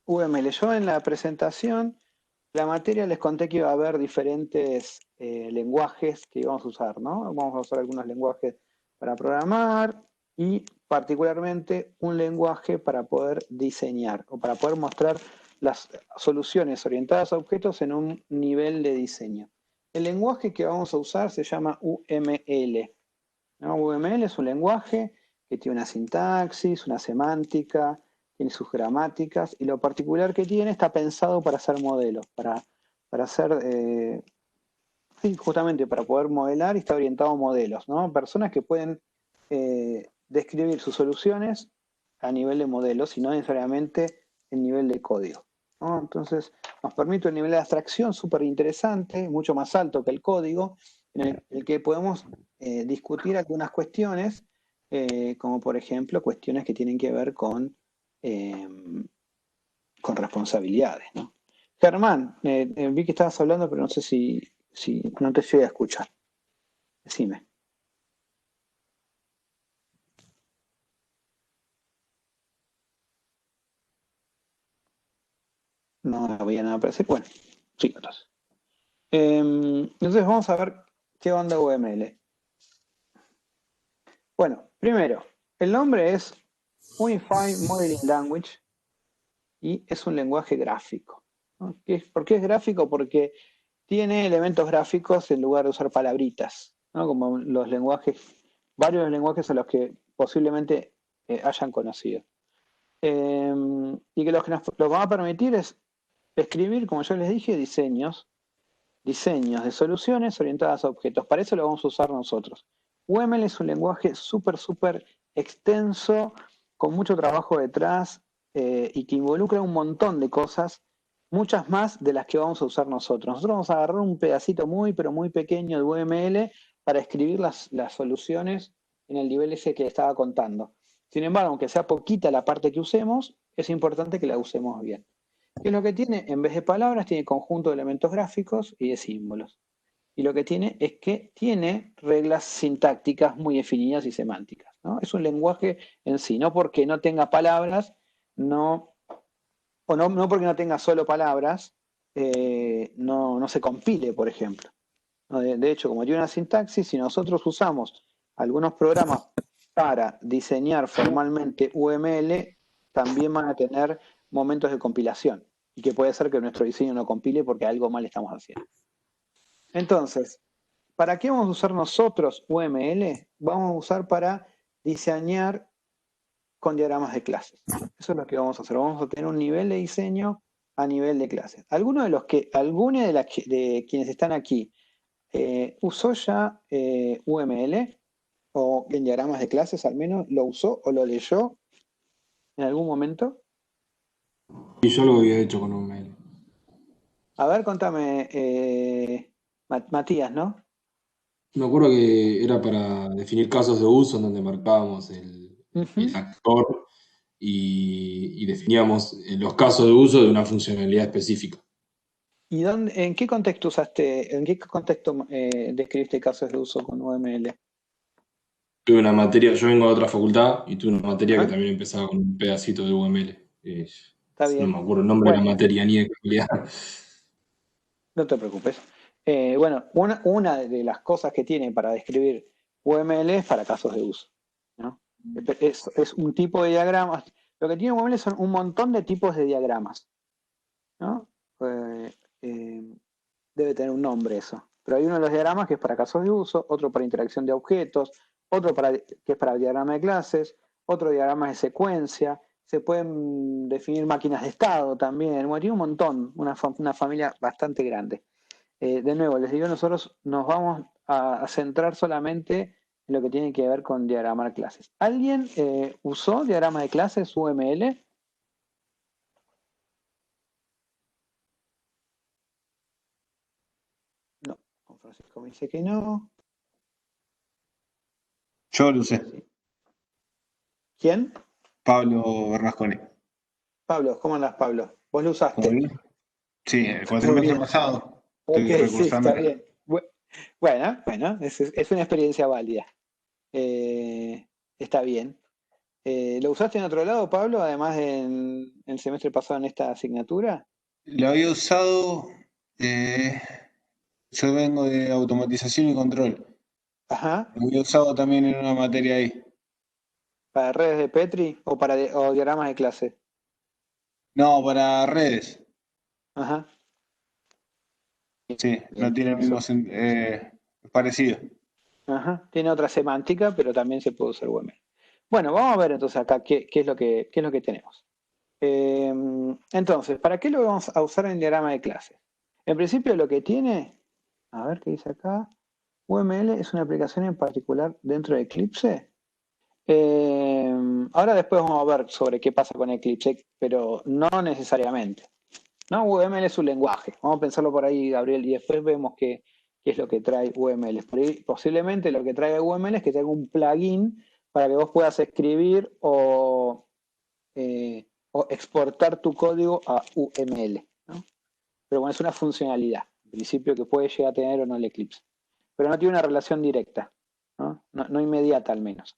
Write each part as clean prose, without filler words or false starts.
UML. Yo en la presentación, la materia les conté que iba a haber diferentes lenguajes que íbamos a usar, ¿no? Vamos a usar algunos lenguajes para programar y particularmente un lenguaje para poder diseñar o para poder mostrar las soluciones orientadas a objetos en un nivel de diseño. El lenguaje que vamos a usar se llama UML, ¿no? UML es un lenguaje que tiene una sintaxis, una semántica, tiene sus gramáticas y lo particular que tiene está pensado para hacer modelos, para hacer, sí, justamente para poder modelar y está orientado a modelos, ¿no? Personas que pueden describir sus soluciones a nivel de modelos y no necesariamente en nivel de código, ¿no? Entonces nos permite un nivel de abstracción súper interesante, mucho más alto que el código, en el que podemos discutir algunas cuestiones, como por ejemplo cuestiones que tienen que ver eh, con responsabilidades, ¿no? Germán, vi que estabas hablando, pero no sé si no te llegué a escuchar. Decime. No había nada para decir. Bueno, sí, entonces. Entonces vamos a ver qué onda UML. Bueno, primero, el nombre es Unified Modeling Language y es un lenguaje gráfico, ¿no? ¿Por qué es gráfico? Porque tiene elementos gráficos en lugar de usar palabritas, ¿no? Como los lenguajes, varios lenguajes a los que posiblemente hayan conocido. Y que lo que nos lo va a permitir es escribir, como yo les dije, diseños de soluciones orientadas a objetos. Para eso lo vamos a usar nosotros. UML es un lenguaje súper extenso, con mucho trabajo detrás y que involucra un montón de cosas, muchas más de las que vamos a usar nosotros. Nosotros vamos a agarrar un pedacito pero muy pequeño de UML para escribir las soluciones en el nivel ese que estaba contando. Sin embargo, aunque sea poquita la parte que usemos, es importante que la usemos bien. ¿Qué es lo que tiene? En vez de palabras, tiene conjunto de elementos gráficos y de símbolos. Y lo que tiene es que tiene reglas sintácticas muy definidas y semánticas, ¿no? Es un lenguaje en sí, no porque no tenga palabras, no, o no porque no tenga solo palabras, no se compile, por ejemplo. ¿No? De hecho, como tiene una sintaxis, si nosotros usamos algunos programas para diseñar formalmente UML, también van a tener momentos de compilación y que puede ser que nuestro diseño no compile porque algo mal estamos haciendo. Entonces, ¿para qué vamos a usar nosotros UML? Vamos a usar para diseñar con diagramas de clases. Eso es lo que vamos a hacer. Vamos a tener un nivel de diseño a nivel de clases. Alguno alguna de quienes están aquí usó ya UML o en diagramas de clases al menos lo usó o lo leyó en algún momento? Y yo lo había hecho con un mail. A ver, contame, Matías, ¿no? Me acuerdo que era para definir casos de uso en donde marcábamos el Ujú. actor y definíamos los casos de uso de una funcionalidad específica. ¿Y en qué contexto en qué contexto describiste casos de uso con UML? Tuve una materia, yo vengo de otra facultad y tuve una materia que Ajá, también empezaba con un pedacito de UML. está No me bien. acuerdo el nombre de la Bueno, materia ni de casualidad. no te preocupes. Bueno, una de las cosas que tiene para describir UML es para casos de uso, ¿no? Es un tipo de diagramas. Lo que tiene UML son un montón de tipos de diagramas, ¿no? Eh, eh, Debe tener un nombre eso. Pero hay uno de los diagramas que es para casos de uso, otro para interacción de objetos, otro que es para diagrama de clases, otro diagrama de secuencia. Se pueden definir máquinas de estado también. Bueno, tiene un montón, una familia bastante grande. De nuevo, les digo, nosotros nos vamos a centrar solamente en lo que tiene que ver con diagramar clases. ¿Alguien usó diagrama de clases UML? No, Juan Francisco me dice que no. Yo lo usé, Sí. ¿Quién? Pablo Bernasconi. Pablo, ¿cómo andás, Pablo? ¿Vos lo ¿Todo usaste? bien? Sí, el Muy cuatrimestre bien. pasado Ok, estoy sí, está recursándolo. bien. Bueno, es una experiencia válida. Está bien. ¿Lo usaste en otro lado, Pablo, además en el semestre pasado en esta asignatura? Lo había usado, eh, yo vengo de automatización y control. Ajá, Lo había usado también en una materia ahí. para redes de Petri o o diagramas de clase. No, para redes. Ajá, Sí, no bien, tiene el mismo eso. parecido. Ajá, tiene otra semántica, pero también se puede usar UML. Bueno, vamos a ver entonces acá qué es qué es lo que tenemos. Entonces, ¿para qué lo vamos a usar en diagrama de clase? En principio lo que tiene, a ver qué dice acá, UML es una aplicación en particular dentro de Eclipse. Ahora después vamos a ver sobre qué pasa con Eclipse, pero no necesariamente. No, UML es un lenguaje. Vamos a pensarlo por ahí, Gabriel, y después vemos qué es lo que trae UML. Por ahí, posiblemente lo que trae UML es que tenga un plugin para que vos puedas escribir o exportar tu código a UML, ¿no? Pero bueno, es una funcionalidad, en principio, que puede llegar a tener o no el Eclipse. Pero no tiene una relación directa, ¿no? No inmediata al menos.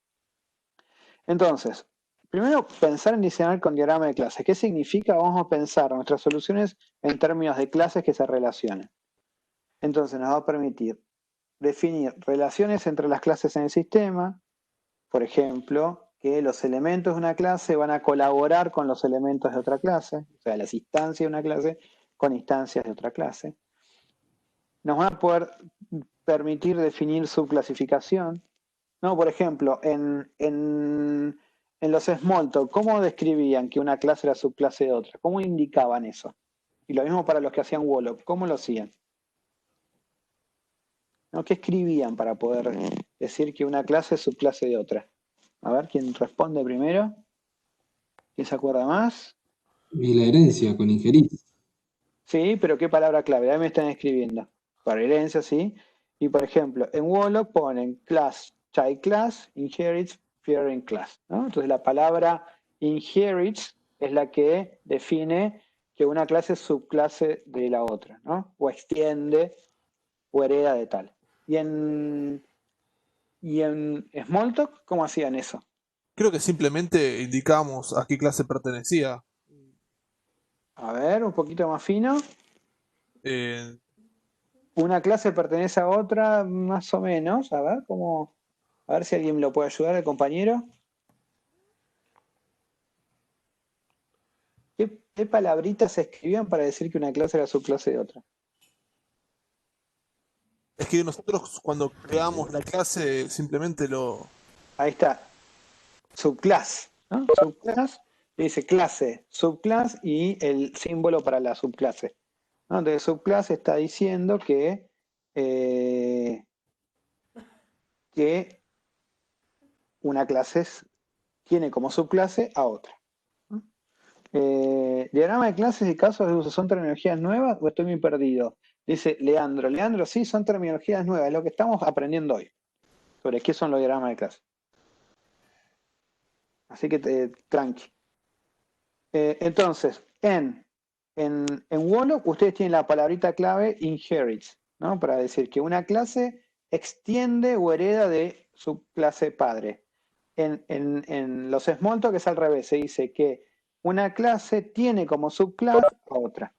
Entonces, primero pensar en diseñar con diagrama de clases. ¿Qué significa? Vamos a pensar nuestras soluciones en términos de clases que se relacionen. Entonces nos va a permitir definir relaciones entre las clases en el sistema, por ejemplo, que los elementos de una clase van a colaborar con los elementos de otra clase, o sea, las instancias de una clase con instancias de otra clase. Nos van a poder permitir definir su clasificación, ¿no? Por ejemplo, en los Smalltalk, ¿cómo describían que una clase era subclase de otra? ¿Cómo indicaban eso? Y lo mismo para los que hacían Wallop, ¿cómo lo hacían? ¿No? ¿Qué escribían para poder decir que una clase es subclase de otra? A ver, ¿quién responde primero? ¿Quién se acuerda más? Y la herencia con ingerir. Sí, pero ¿qué palabra clave? Ahí me están escribiendo. Para herencia, sí. Y por ejemplo, en Wallop ponen class, child class, inherits, parent class, ¿no? Entonces la palabra inherits es la que define que una clase es subclase de la otra, ¿no? O extiende o hereda de tal. Y en Smalltalk, ¿cómo hacían eso? Creo que simplemente indicamos a qué clase pertenecía. A ver, un poquito más fino. Eh, Una clase pertenece a otra, más o menos. A ver, cómo. A ver si alguien lo puede ayudar, el compañero. ¿Qué palabritas se escribían para decir que una clase era subclase de otra? es que nosotros cuando creamos la clase simplemente lo... Ahí está, subclass, ¿no? Subclass, dice clase, subclass y el símbolo para la subclase, ¿no? Entonces, subclass está diciendo eh, que una clase tiene como subclase a otra, ¿no? Diagrama de clases y casos de uso, ¿son terminologías nuevas o estoy muy perdido? Dice Leandro. Leandro, sí, son terminologías nuevas, es lo que estamos aprendiendo hoy, sobre qué son los diagramas de clases. Así que tranqui. Entonces, en Wallop ustedes tienen la palabrita clave inherits, ¿no? Para decir que una clase extiende o hereda de su clase padre. En los Smalltalk es al revés, se dice que una clase tiene como subclase a otra,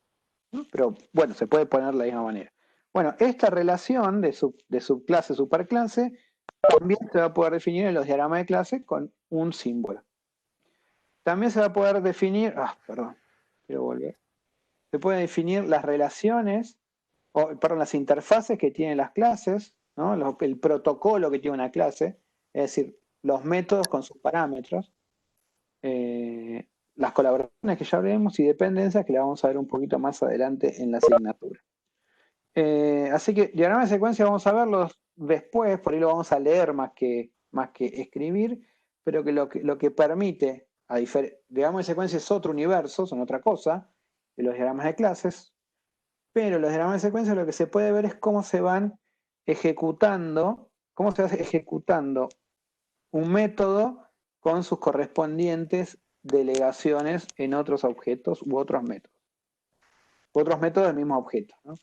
¿no? Pero bueno, se puede poner de la misma manera. Bueno, esta relación de subclase, superclase, también se va a poder definir en los diagramas de clase con un símbolo. También se va a poder definir, perdón, quiero volver. Se pueden definir las relaciones, perdón, las interfaces que tienen las clases, ¿no? El protocolo que tiene una clase, es decir, los métodos con sus parámetros, las colaboraciones que ya veremos y dependencias que la vamos a ver un poquito más adelante en la asignatura. Así que diagrama de secuencia vamos a verlos después, por ahí lo vamos a leer más que escribir, pero que lo que permite, diagrama de secuencia es otro universo, son otra cosa, de los diagramas de clases, pero los diagramas de secuencia lo que se puede ver es cómo se van ejecutando, cómo se va ejecutando un método con sus correspondientes delegaciones en otros objetos u otros métodos. U otros métodos del mismo objeto, ¿no?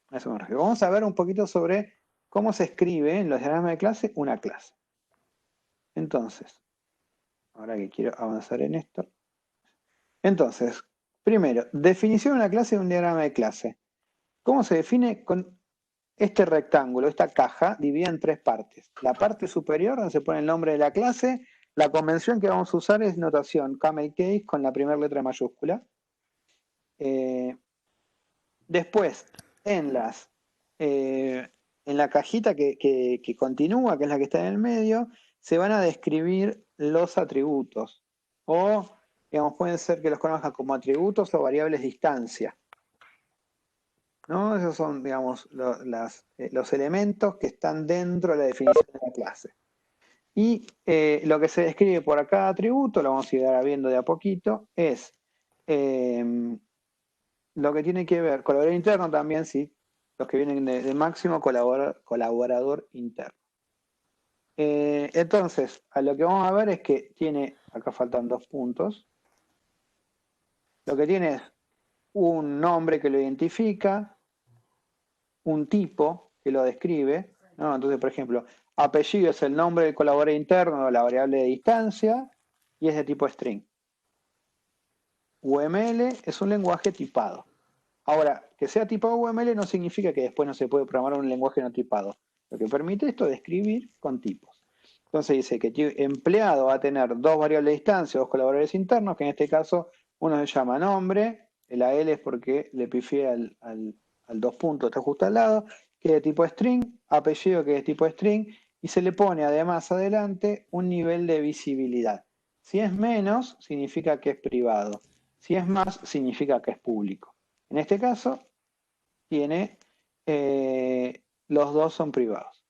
A eso me refiero. Vamos a ver un poquito sobre cómo se escribe en los diagramas de clase una clase. Entonces, ahora que quiero avanzar en esto. Entonces, primero, definición de una clase y un diagrama de clase. ¿Cómo se define? Con este rectángulo, esta caja, dividida en tres partes. La parte superior, donde se pone el nombre de la clase. La convención que vamos a usar es notación camel case con la primera letra mayúscula. Después, en la cajita que continúa, que es la que está en el medio, se van a describir los atributos. O, digamos, pueden ser que los conozcan como atributos o variables de distancia, ¿no? Esos son, digamos, los elementos que están dentro de la definición de la clase. Y lo que se describe por cada atributo, lo vamos a ir viendo de a poquito, es lo que tiene que ver, colaborador interno también, sí, los que vienen de máximo colaborador interno. Entonces, a lo que vamos a ver es que tiene, acá faltan 2 puntos, lo que tiene es un nombre que lo identifica, un tipo que lo describe, ¿no? Entonces, por ejemplo, apellido es el nombre del colaborador interno o la variable de distancia y es de tipo string. UML es un lenguaje tipado. Ahora, que sea tipado UML no significa que después no se puede programar un lenguaje no tipado. Lo que permite esto es escribir con tipos. Entonces dice que empleado va a tener 2 variables de distancia, 2 colaboradores internos, que en este caso uno se llama nombre, el AL es porque le pifié al 2 puntos, está justo al lado, que es de tipo string, apellido que es de tipo string, y se le pone además adelante un nivel de visibilidad. Si es menos, significa que es privado. Si es más, significa que es público. En este caso, tiene los dos son privados.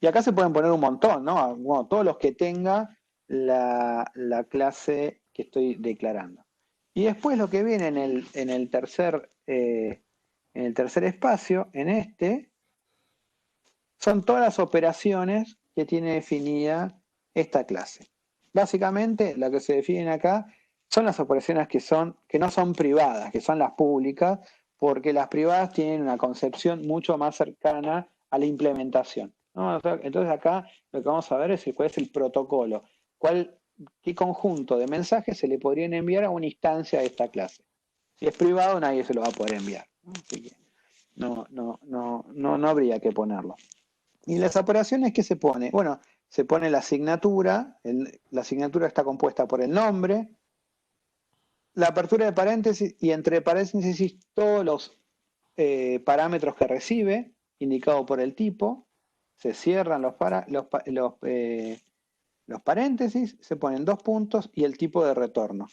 Y acá se pueden poner un montón, ¿no? Bueno, todos los que tenga la clase que estoy declarando. Y después lo que viene en el tercer espacio, en este, son todas las operaciones que tiene definida esta clase. Básicamente, lo que se definen acá son las operaciones que no son privadas, que son las públicas, porque las privadas tienen una concepción mucho más cercana a la implementación, ¿no? Entonces acá lo que vamos a ver es cuál es el protocolo, qué conjunto de mensajes se le podrían enviar a una instancia de esta clase. Si es privado, nadie se lo va a poder enviar, ¿no? Así que no habría que ponerlo. ¿Y las operaciones qué se pone? Bueno, se pone la asignatura, la asignatura está compuesta por el nombre, la apertura de paréntesis y entre paréntesis todos los parámetros que recibe, indicado por el tipo, se cierran los paréntesis, se ponen 2 puntos y el tipo de retorno.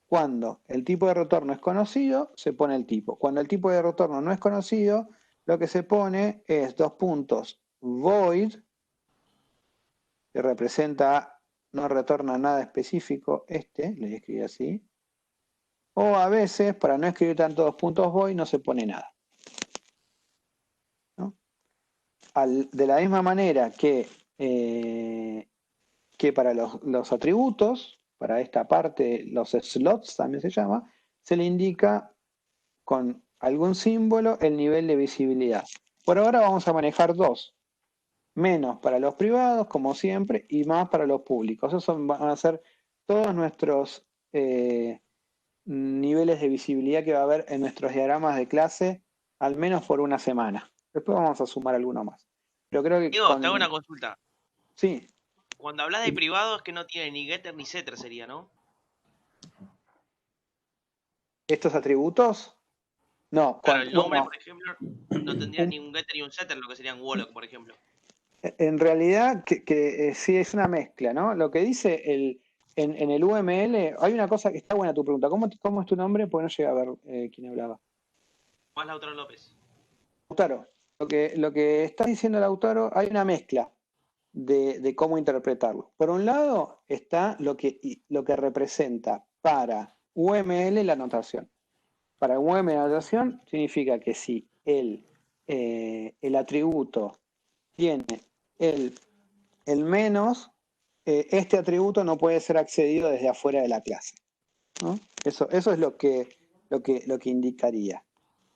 Cuando el tipo de retorno es conocido, se pone el tipo. Cuando el tipo de retorno no es conocido, lo que se pone es 2 puntos void, que representa, no retorna nada específico, le voy a escribir así. O a veces, para no escribir tantos 2 puntos void, no se pone nada, ¿no? De la misma manera que para los atributos, para esta parte, los slots también se llama, se le indica con algún símbolo el nivel de visibilidad. Por ahora vamos a manejar 2. Menos para los privados, como siempre, y más para los públicos. Esos van a ser todos nuestros niveles de visibilidad que va a haber en nuestros diagramas de clase, al menos por una semana. Después vamos a sumar alguno más. Pero creo que Diego, te hago una consulta. Sí. Cuando hablas de privado es que no tiene ni getter ni setter, sería, ¿no? ¿Estos atributos? No. Claro, el nombre, por ejemplo, no tendría ni un getter ni un setter, lo que serían Walloc, por ejemplo. En realidad, sí es una mezcla, ¿no? Lo que dice en el UML, hay una cosa que está buena tu pregunta. ¿Cómo es tu nombre? Porque no llegué a ver quién hablaba. Juan Lautaro López. Lautaro, lo que está diciendo Lautaro, hay una mezcla de cómo interpretarlo. Por un lado está lo que representa para UML la notación. Para UML la notación significa que si el atributo tiene el menos, este atributo no puede ser accedido desde afuera de la clase, ¿no? Eso es lo que indicaría.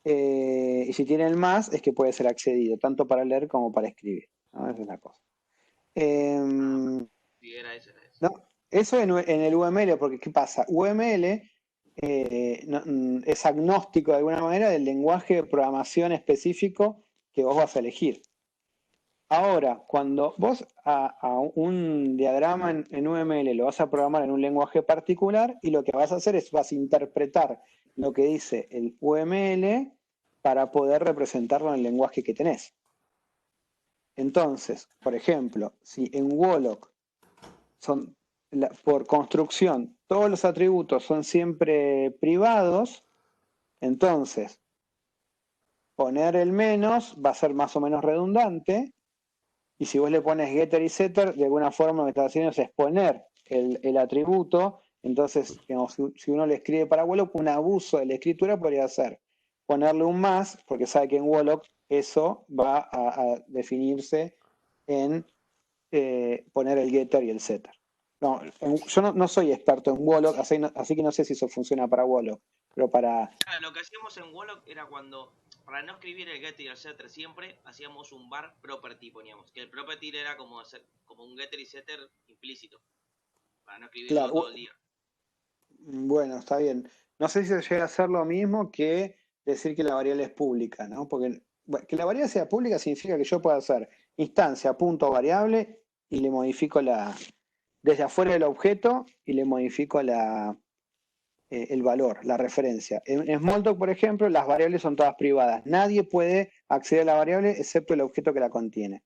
Y si tiene el más, es que puede ser accedido, tanto para leer como para escribir, ¿no? Esa es la cosa. Sí, era eso. ¿No? eso en el UML, porque ¿qué pasa? UML es agnóstico de alguna manera del lenguaje de programación específico que vos vas a elegir. Ahora, cuando vos a un diagrama en UML lo vas a programar en un lenguaje particular, y lo que vas a hacer es vas a interpretar lo que dice el UML para poder representarlo en el lenguaje que tenés. Entonces, por ejemplo, si en Wollock por construcción todos los atributos son siempre privados, entonces poner el menos va a ser más o menos redundante. Y si vos le pones getter y setter, de alguna forma lo que estás haciendo es exponer el atributo. Entonces, digamos, si uno le escribe para Wollock, un abuso de la escritura podría ser ponerle un más, porque sabe que en Wollock eso va a definirse en poner el getter y el setter. No, yo no soy experto en Wollock, así que no sé si eso funciona para Wollock, pero para... Claro, lo que hacíamos en Wollock era cuando, para no escribir el getter y el setter siempre, hacíamos un var property, poníamos. Que el property era como un getter y setter implícito, para no escribirlo Claro, todo el día. bueno, está bien. No sé si se llega a ser lo mismo que decir que la variable es pública, ¿no? Porque bueno, que la variable sea pública significa que yo puedo hacer instancia, punto, variable, y le modifico desde afuera del objeto, y le modifico el valor, la referencia. En Smalltalk, por ejemplo, las variables son todas privadas. Nadie puede acceder a la variable excepto el objeto que la contiene.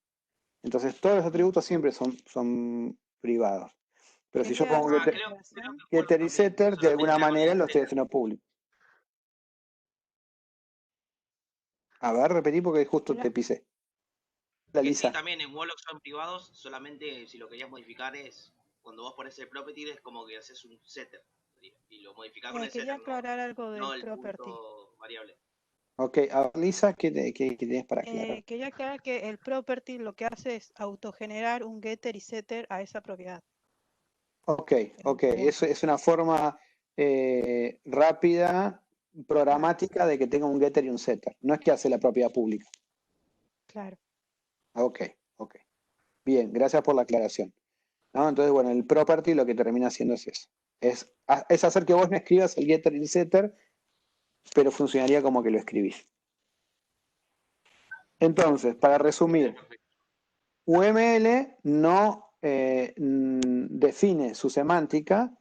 Entonces, todos los atributos siempre son privados. Pero si yo pongo getter y setter, de alguna manera lo estoy haciendo público. A ver, repetí porque justo te pisé. La Que Lisa. sí, también en Wollock son privados, solamente si lo querías modificar es, cuando vos pones el property es como que haces un setter, y lo modificás con el Quería setter, aclarar algo del no el property. punto variable. Ok, a ver, Lisa, ¿qué tienes para aclarar? Quería aclarar que el property lo que hace es autogenerar un getter y setter a esa propiedad. Ok, eso es una forma rápida, programática de que tenga un getter y un setter. No es que hace la propiedad pública. Claro. Ok. Bien, gracias por la aclaración. ¿No? Entonces, bueno, el property lo que termina haciendo es eso. Es hacer que vos no escribas el getter y el setter, pero funcionaría como que lo escribís. Entonces, para resumir, UML no define su semántica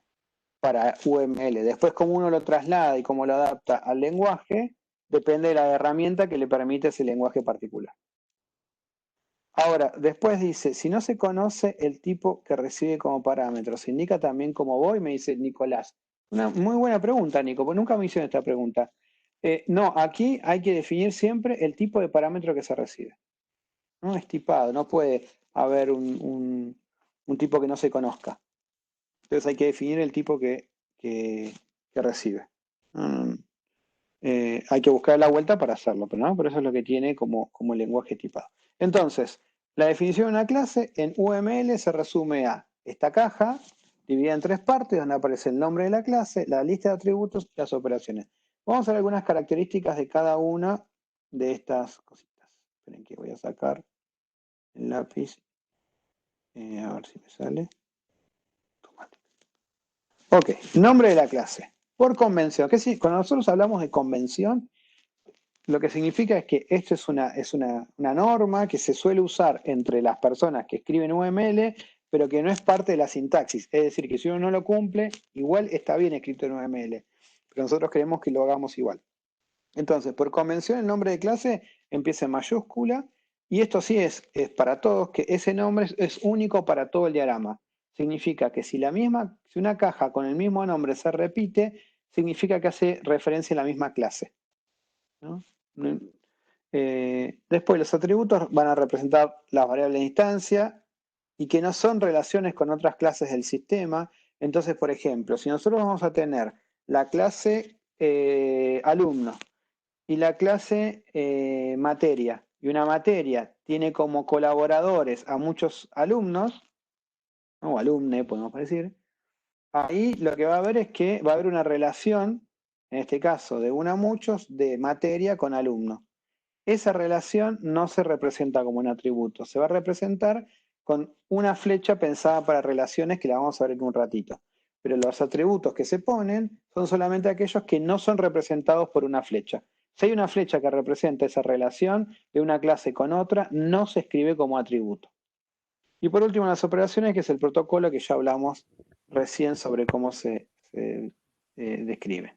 para UML. Después, cómo uno lo traslada y cómo lo adapta al lenguaje, depende de la herramienta que le permite ese lenguaje particular. Ahora, después dice, si no se conoce el tipo que recibe como parámetro, ¿se indica también como voy? Me dice Nicolás. Una muy buena pregunta, Nico, porque nunca me hicieron esta pregunta. No, aquí hay que definir siempre el tipo de parámetro que se recibe. No es tipado, no puede haber un tipo que no se conozca. Entonces hay que definir el tipo que recibe. Hay que buscar la vuelta para hacerlo, pero eso es lo que tiene como lenguaje tipado. Entonces, la definición de una clase en UML se resume a esta caja, dividida en 3 partes, donde aparece el nombre de la clase, la lista de atributos y las operaciones. Vamos a ver algunas características de cada una de estas cositas. Esperen que voy a sacar el lápiz. A ver si me sale. Ok, nombre de la clase. Por convención. Cuando nosotros hablamos de convención, lo que significa es que esto es una norma que se suele usar entre las personas que escriben UML, pero que no es parte de la sintaxis. Es decir, que si uno no lo cumple, igual está bien escrito en UML. Pero nosotros queremos que lo hagamos igual. Entonces, por convención, el nombre de clase empieza en mayúscula, y esto sí es para todos, que ese nombre es único para todo el diagrama. Significa que si una caja con el mismo nombre se repite, significa que hace referencia a la misma clase, ¿no? Después los atributos van a representar las variables de instancia y que no son relaciones con otras clases del sistema. Entonces, por ejemplo, si nosotros vamos a tener la clase alumno y la clase materia, y una materia tiene como colaboradores a muchos alumnos, o alumne podemos decir, ahí lo que va a haber es que va a haber una relación, en este caso de 1 a muchos, de materia con alumno. Esa relación no se representa como un atributo, se va a representar con una flecha pensada para relaciones que la vamos a ver en un ratito. Pero los atributos que se ponen son solamente aquellos que no son representados por una flecha. Si hay una flecha que representa esa relación de una clase con otra, no se escribe como atributo. Y por último, las operaciones, que es el protocolo que ya hablamos recién sobre cómo se describe.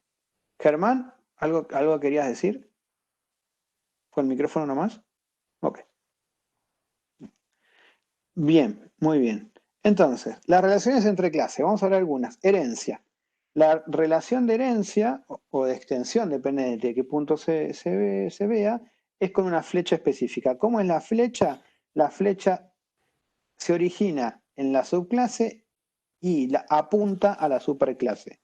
Germán, ¿algo querías decir? ¿Con el micrófono nomás? Ok. Bien, muy bien. Entonces, las relaciones entre clases, vamos a ver algunas. Herencia. La relación de herencia o de extensión, depende de qué punto se vea, es con una flecha específica. ¿Cómo es la flecha? La flecha se origina en la subclase y apunta a la superclase.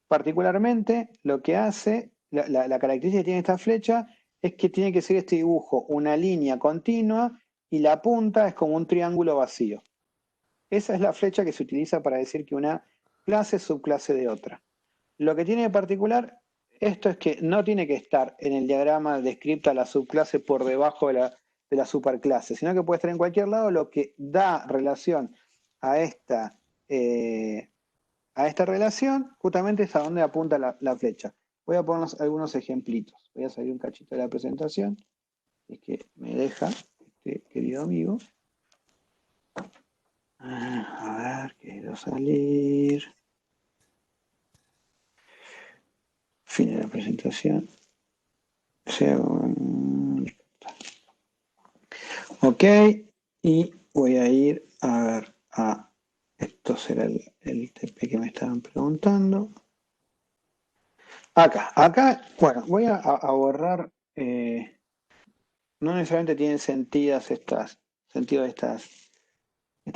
Particularmente, lo que hace, la característica que tiene esta flecha es que tiene que ser este dibujo una línea continua y la punta es como un triángulo vacío. Esa es la flecha que se utiliza para decir que una clase es subclase de otra. Lo que tiene de particular esto es que no tiene que estar en el diagrama descripta la subclase por debajo de la superclase, sino que puede estar en cualquier lado. Lo que da relación a esta relación justamente es a donde apunta la flecha. Voy a poner algunos ejemplitos. Voy a salir un cachito de la presentación. Es que me deja, querido amigo. A ver, quiero salir. Fin de la presentación. Ok, y voy a ir a ver a... Esto será el TP que me estaban preguntando. Acá, bueno, voy a borrar... no necesariamente tienen sentido estas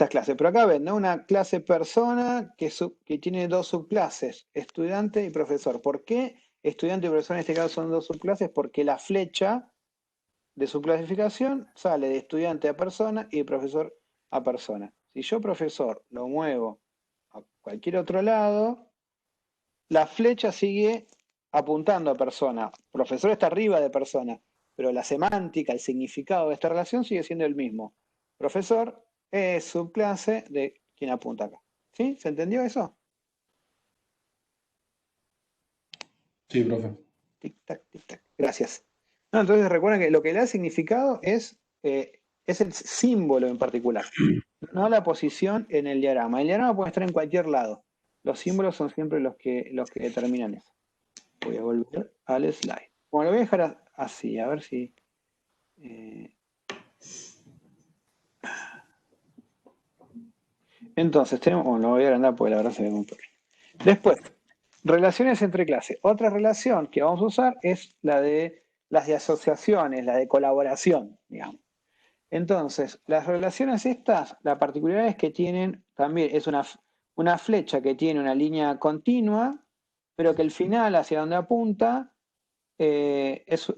clases, pero acá ven, ¿no? Una clase persona que tiene dos subclases, estudiante y profesor. ¿Por qué estudiante y profesor en este caso son dos subclases? Porque la flecha de su clasificación sale de estudiante a persona y de profesor a persona. Si yo, profesor, lo muevo a cualquier otro lado, la flecha sigue apuntando a persona. Profesor está arriba de persona, pero la semántica, el significado de esta relación sigue siendo el mismo. Profesor es subclase de quien apunta acá. ¿Sí? ¿Se entendió eso? Sí, profe. Tic, tac, tic, tac. Gracias. No, entonces recuerden que lo que le da significado es el símbolo en particular, no la posición en el diagrama. El diagrama puede estar en cualquier lado. Los símbolos son siempre los que determinan eso. Voy a volver al slide. Bueno, lo voy a dejar así, a ver si... Entonces, bueno, lo voy a agrandar porque la verdad se ve muy pequeño. Después, relaciones entre clases. Otra relación que vamos a usar es la de las de asociaciones, la de colaboración, digamos. Entonces, las relaciones estas, la particularidad es que tienen, también es una flecha que tiene una línea continua, pero que el final hacia donde apunta es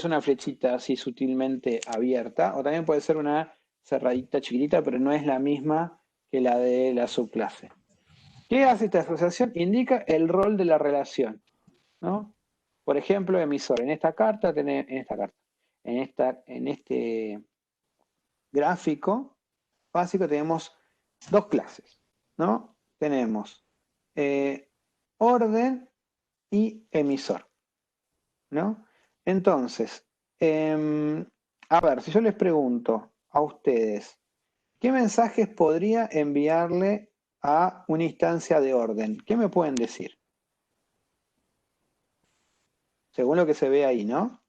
una flechita así sutilmente abierta, o también puede ser una cerradita chiquitita, pero no es la misma que la de la subclase. ¿Qué hace esta asociación? Indica el rol de la relación, ¿no? Por ejemplo, emisor. En este gráfico básico tenemos dos clases, ¿no? Tenemos orden y emisor, ¿no? Entonces, a ver, si yo les pregunto a ustedes, ¿qué mensajes podría enviarle a una instancia de orden? ¿Qué me pueden decir? Según lo que se ve ahí, ¿no?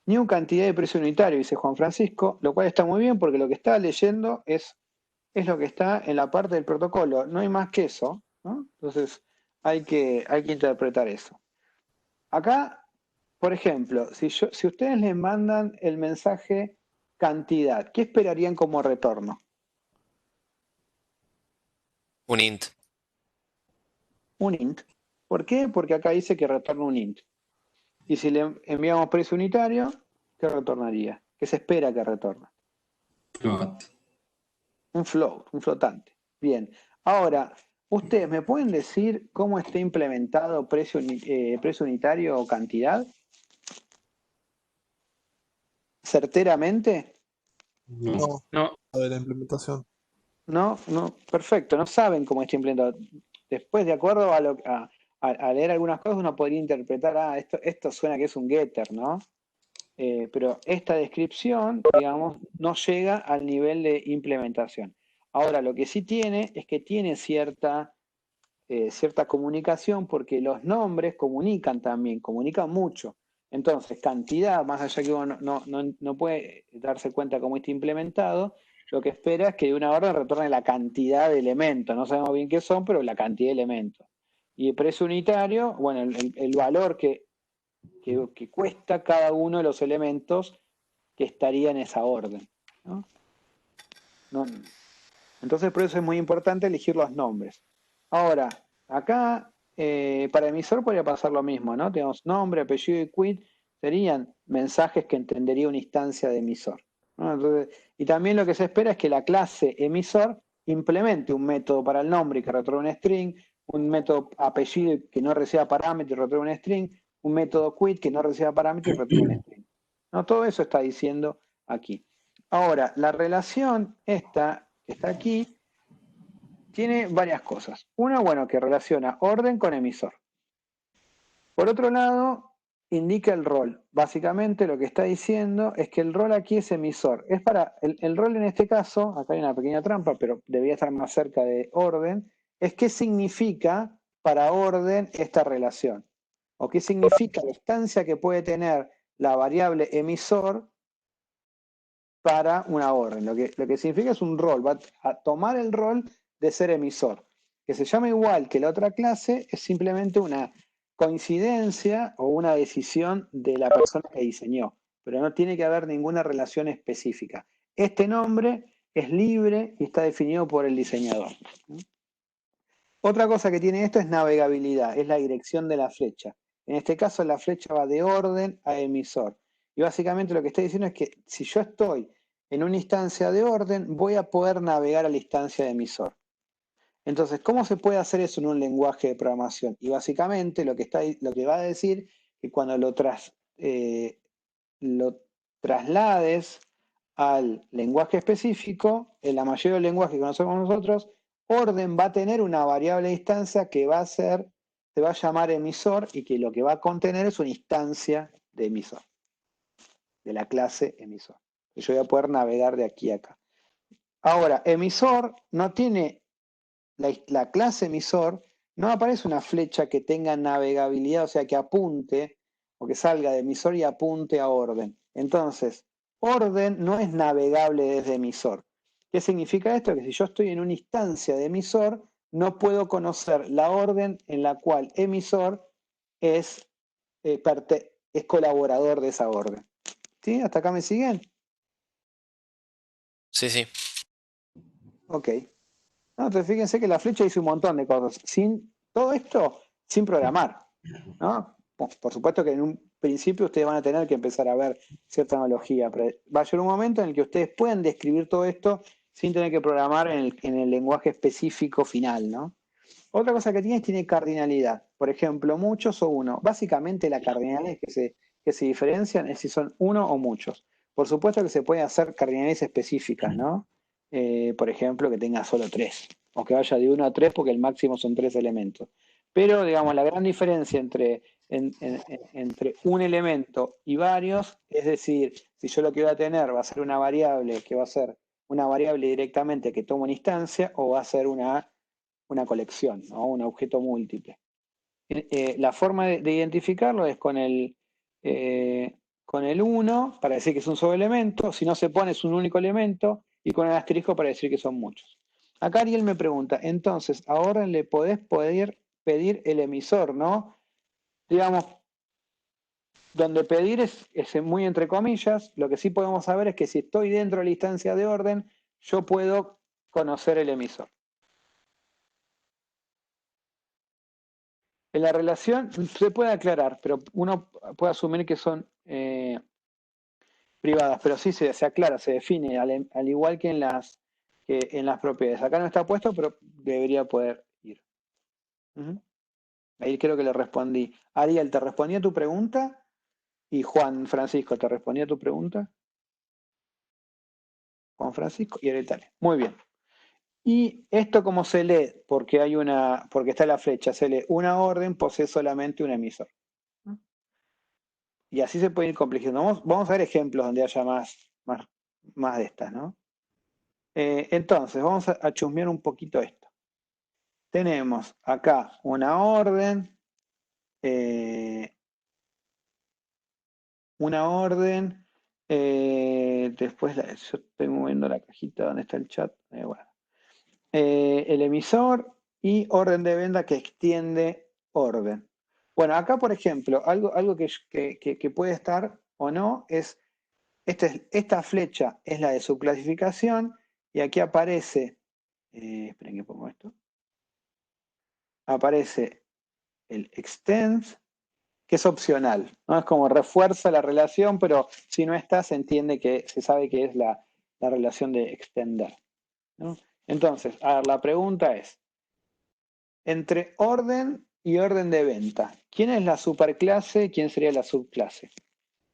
New cantidad de precio unitario, dice Juan Francisco, lo cual está muy bien porque lo que está leyendo es lo que está en la parte del protocolo. No hay más que eso, ¿no? Entonces hay que interpretar eso. Acá, por ejemplo, si ustedes les mandan el mensaje cantidad, ¿qué esperarían como retorno? Un int. Un int. ¿Por qué? Porque acá dice que retorna un int. Y si le enviamos precio unitario, ¿qué retornaría? ¿Qué se espera que retorne? Float. Un float, un flotante. Bien. Ahora, ¿ustedes me pueden decir cómo está implementado precio unitario o cantidad? certeramente? No. No, de la implementación. No, perfecto, no saben cómo está implementado. Después, de acuerdo a leer algunas cosas, uno podría interpretar, esto suena que es un getter, ¿no? Pero esta descripción, digamos, no llega al nivel de implementación. Ahora, lo que sí tiene es que tiene cierta comunicación, porque los nombres comunican también, comunican mucho. Entonces, cantidad, más allá que uno no puede darse cuenta cómo está implementado, lo que espera es que de una orden retorne la cantidad de elementos. No sabemos bien qué son, pero la cantidad de elementos. Y el precio unitario, bueno, el valor que cuesta cada uno de los elementos que estaría en esa orden, ¿no? Entonces, por eso es muy importante elegir los nombres. Ahora, acá, para emisor podría pasar lo mismo, ¿no? Tenemos nombre, apellido y quit, serían mensajes que entendería una instancia de emisor, ¿no? Entonces, y también lo que se espera es que la clase emisor implemente un método para el nombre que retorne un string, un método apellido que no reciba parámetro y retorne un string, un método quit que no reciba parámetro y retorne un string. ¿No? Todo eso está diciendo aquí. Ahora, la relación esta que está aquí tiene varias cosas. Una, bueno, que relaciona orden con emisor. Por otro lado, indica el rol. Básicamente lo que está diciendo es que el rol aquí es emisor. Es para el rol en este caso, acá hay una pequeña trampa, pero debería estar más cerca de orden, es qué significa para orden esta relación. O qué significa la instancia que puede tener la variable emisor para una orden. Lo que significa es un rol, va a tomar el rol de ser emisor. Que se llama igual que la otra clase es simplemente una coincidencia o una decisión de la persona que diseñó, pero no tiene que haber ninguna relación específica. Este nombre es libre y está definido por el diseñador. Otra cosa que tiene esto es navegabilidad, es la dirección de la flecha. En este caso la flecha va de orden a emisor. Y básicamente lo que está diciendo es que si yo estoy en una instancia de orden, voy a poder navegar a la instancia de emisor. Entonces, ¿cómo se puede hacer eso en un lenguaje de programación? Y básicamente lo que va a decir que cuando lo traslades al lenguaje específico, en la mayoría de los lenguajes que conocemos nosotros, orden va a tener una variable de instancia que se va a llamar emisor y que lo que va a contener es una instancia de emisor, de la clase emisor. Yo voy a poder navegar de aquí a acá. Ahora, emisor no tiene, la clase emisor no aparece una flecha que tenga navegabilidad, o sea, que apunte o que salga de emisor y apunte a orden. Entonces, orden no es navegable desde emisor. ¿Qué significa esto? Que si yo estoy en una instancia de emisor, no puedo conocer la orden en la cual emisor es colaborador de esa orden. ¿Sí? ¿Hasta acá me siguen? Sí, sí. Ok. No, entonces fíjense que la flecha dice un montón de cosas. Todo esto sin programar, ¿no? Por supuesto que en un principio ustedes van a tener que empezar a ver cierta analogía, pero va a llegar un momento en el que ustedes pueden describir todo esto sin tener que programar en el lenguaje específico final, ¿no? Otra cosa que tiene cardinalidad. Por ejemplo, muchos o uno. Básicamente la cardinalidad que se diferencian es si son uno o muchos. Por supuesto que se puede hacer cardinalidades específicas, ¿no? Por ejemplo, que tenga solo 3, o que vaya de 1 a 3 porque el máximo son 3 elementos. Pero, digamos, la gran diferencia entre un elemento y varios, es decir, si yo lo que voy a tener va a ser una variable que va a ser una variable directamente que toma una instancia, o va a ser una colección, ¿no? Un objeto múltiple. La forma de identificarlo es con el 1 para decir que es un solo elemento, si no se pone es un único elemento, y con el asterisco para decir que son muchos. Acá Ariel me pregunta, entonces, ahora le podés pedir el emisor, ¿no? Digamos, donde pedir es muy entre comillas, lo que sí podemos saber es que si estoy dentro de la instancia de orden, yo puedo conocer el emisor. En la relación se puede aclarar, pero uno puede asumir que son privadas, pero sí se aclara, se define, al igual que en las propiedades. Acá no está puesto, pero debería poder ir. Ahí creo que le respondí. Ariel, ¿te respondí a tu pregunta? Y Juan Francisco, ¿te respondí a tu pregunta? Juan Francisco y Aretales. Muy bien. Y esto como se lee, porque está la flecha, se lee una orden, posee solamente un emisor. Y así se puede ir complejizando. Vamos a ver ejemplos donde haya más de estas, ¿no? Entonces, vamos a chusmear un poquito esto. Tenemos acá una orden, después yo estoy moviendo la cajita donde está el chat, bueno. El emisor y orden de venta que extiende orden. Bueno, acá por ejemplo, algo que puede estar o no es, esta flecha es la de su clasificación y aquí aparece, esperen que pongo esto, aparece el extends, que es opcional, ¿no? Es como refuerza la relación, pero si no está, se sabe que es la relación de extender, ¿no? Entonces, a ver, la pregunta es, entre orden y orden de venta, ¿quién es la superclase y quién sería la subclase?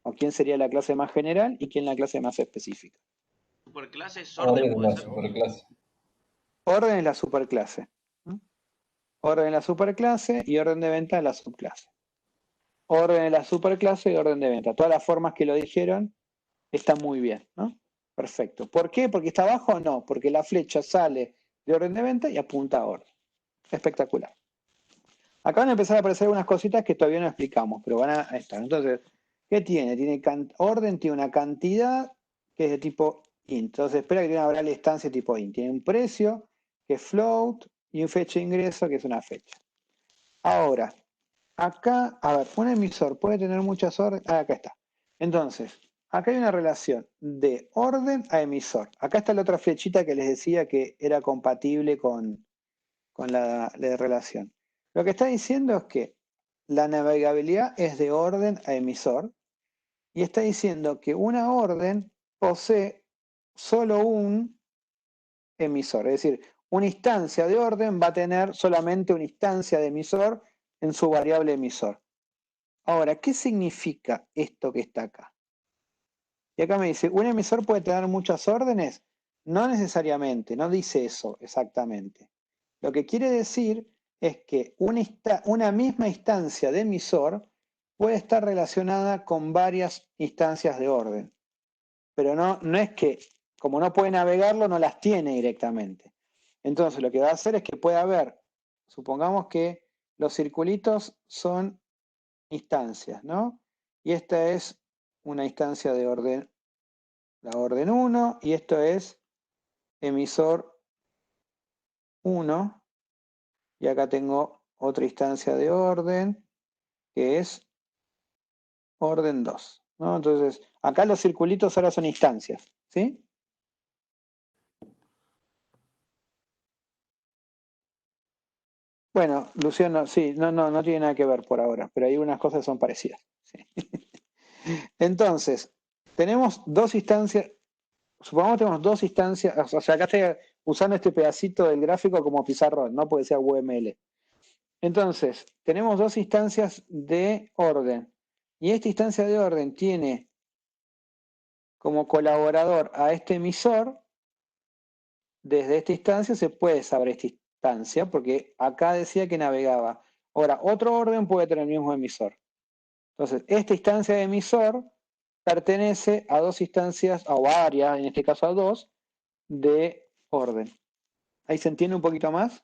¿O quién sería la clase más general y quién la clase más específica? Superclase es Orden orden, es puede la ser. superclase. Orden es la superclase. Orden es la superclase y orden de venta es la subclase. Orden es la superclase y orden de venta. Todas las formas que lo dijeron están muy bien, ¿no? Perfecto. ¿Por qué? ¿Porque está abajo? No, porque la flecha sale de orden de venta y apunta a orden. Espectacular. Acá van a empezar a aparecer unas cositas que todavía no explicamos, pero van a estar. Entonces, ¿qué tiene? Orden tiene una cantidad que es de tipo int. Entonces, espera que tiene una variable instancia tipo int. Tiene un precio, que es float, y un fecha de ingreso, que es una fecha. Ahora, acá, a ver, un emisor puede tener muchas órdenes. Acá está. Entonces, acá hay una relación de orden a emisor. Acá está la otra flechita que les decía que era compatible con la relación. Lo que está diciendo es que la navegabilidad es de orden a emisor y está diciendo que una orden posee solo un emisor. Es decir, una instancia de orden va a tener solamente una instancia de emisor en su variable emisor. Ahora, ¿qué significa esto que está acá? Y acá me dice, ¿un emisor puede tener muchas órdenes? No necesariamente, no dice eso exactamente. Lo que quiere decir es que una misma instancia de emisor puede estar relacionada con varias instancias de orden. Pero no es que, como no puede navegarlo, no las tiene directamente. Entonces lo que va a hacer es que puede haber, supongamos que los circulitos son instancias, ¿no? Y esta es una instancia de orden, la orden 1, y esto es emisor 1. Y acá tengo otra instancia de orden, que es orden 2, ¿no? Entonces, acá los circulitos ahora son instancias, ¿sí? Bueno, Luciano, sí, no tiene nada que ver por ahora, pero hay unas cosas que son parecidas. ¿Sí? Entonces, tenemos dos instancias, supongamos que tenemos dos instancias, o sea, acá estoy usando este pedacito del gráfico como pizarrón, no puede ser UML. Entonces, tenemos dos instancias de orden. Y esta instancia de orden tiene como colaborador a este emisor. Desde esta instancia se puede saber esta instancia, porque acá decía que navegaba. Ahora, otro orden puede tener el mismo emisor. Entonces, esta instancia de emisor pertenece a dos instancias, a varias, en este caso a dos, de orden. ¿Ahí se entiende un poquito más?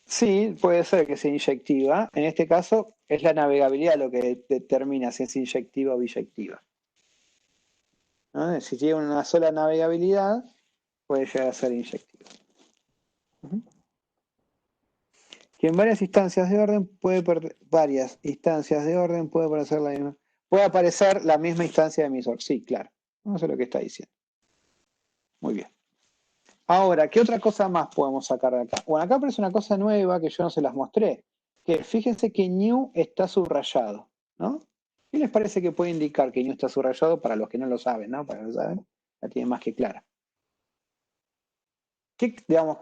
Sí, puede ser que sea inyectiva. En este caso es la navegabilidad lo que determina si es inyectiva o biyectiva, ¿no? Si tiene una sola navegabilidad, puede llegar a ser inyectiva. Que en varias instancias de orden puede aparecer la misma. Puede aparecer la misma instancia de emisor. Sí, claro. No sé lo que está diciendo. Muy bien. Ahora, ¿qué otra cosa más podemos sacar de acá? Bueno, acá aparece una cosa nueva que yo no se las mostré. Que fíjense que new está subrayado, ¿no? ¿Qué les parece que puede indicar que new está subrayado para los que no lo saben, ¿no? Para los que lo saben, la tienen más que clara. ¿Qué, digamos,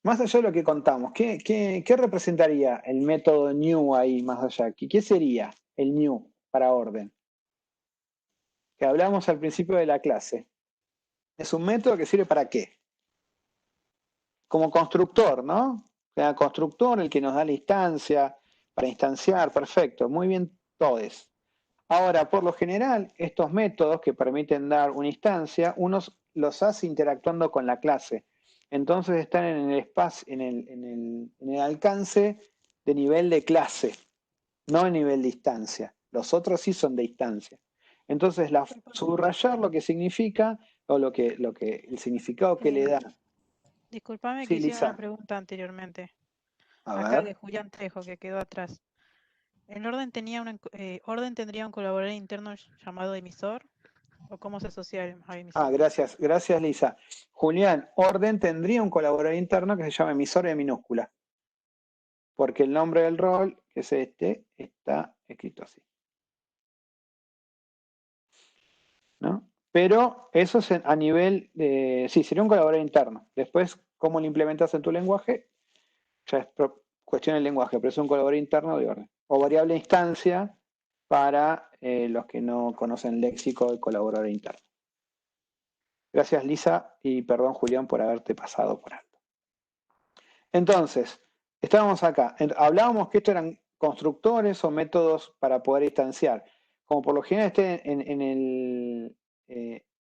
más allá de lo que contamos, ¿qué representaría el método new ahí más allá? ¿Qué sería el new para orden? Que hablamos al principio de la clase. Es un método que sirve ¿para qué? Como constructor, ¿no? O sea, constructor, el que nos da la instancia, para instanciar, perfecto, muy bien todos. Ahora, por lo general, estos métodos que permiten dar una instancia, uno los hace interactuando con la clase. Entonces están en el espacio, en el alcance de nivel de clase, no en nivel de instancia. Los otros sí son de instancia. Entonces, subrayar lo que significa, o el significado que le da. Disculpame Sí, que hiciera una Lisa. pregunta anteriormente. A Acá de ver. Julián Trejo, que quedó atrás. ¿El orden tendría un colaborador interno llamado emisor? ¿O cómo se asocia al emisor? Gracias, Lisa. Julián, orden tendría un colaborador interno que se llama emisor en minúscula. Porque el nombre del rol, que es este, está escrito así. ¿No? Pero eso es a nivel de... Sí, sería un colaborador interno. Después, cómo lo implementas en tu lenguaje, ya es cuestión del lenguaje, pero es un colaborador interno de orden. O variable instancia para los que no conocen el léxico del colaborador interno. Gracias, Lisa, y perdón, Julián, por haberte pasado por alto. Entonces, estábamos acá. Hablábamos que estos eran constructores o métodos para poder instanciar. Como por lo general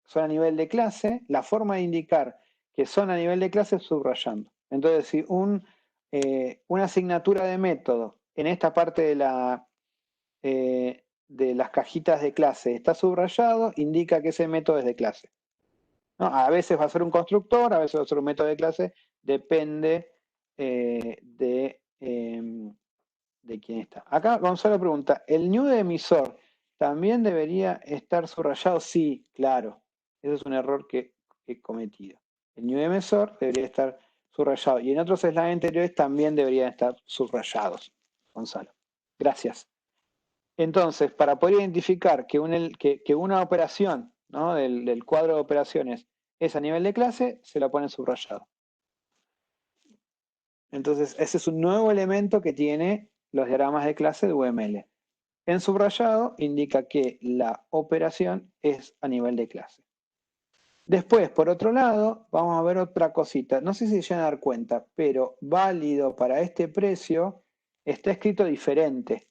son a nivel de clase, la forma de indicar que son a nivel de clase es subrayando. Entonces, si una asignatura de método en esta parte de las cajitas de clase está subrayado, indica que ese método es de clase. ¿No? A veces va a ser un constructor, a veces va a ser un método de clase, depende de quién está. Acá Gonzalo pregunta, ¿el new de emisor también debería estar subrayado? Sí, claro. Ese es un error que he cometido. El new de emisor debería estar subrayado. Y en otros slides anteriores también deberían estar subrayados, Gonzalo. Gracias. Entonces, para poder identificar que una operación, ¿no? del cuadro de operaciones es a nivel de clase, se la pone subrayado. Entonces, ese es un nuevo elemento que tiene los diagramas de clase de UML. En subrayado indica que la operación es a nivel de clase. Después, por otro lado, vamos a ver otra cosita. No sé si se van a dar cuenta, pero válido para este precio está escrito diferente.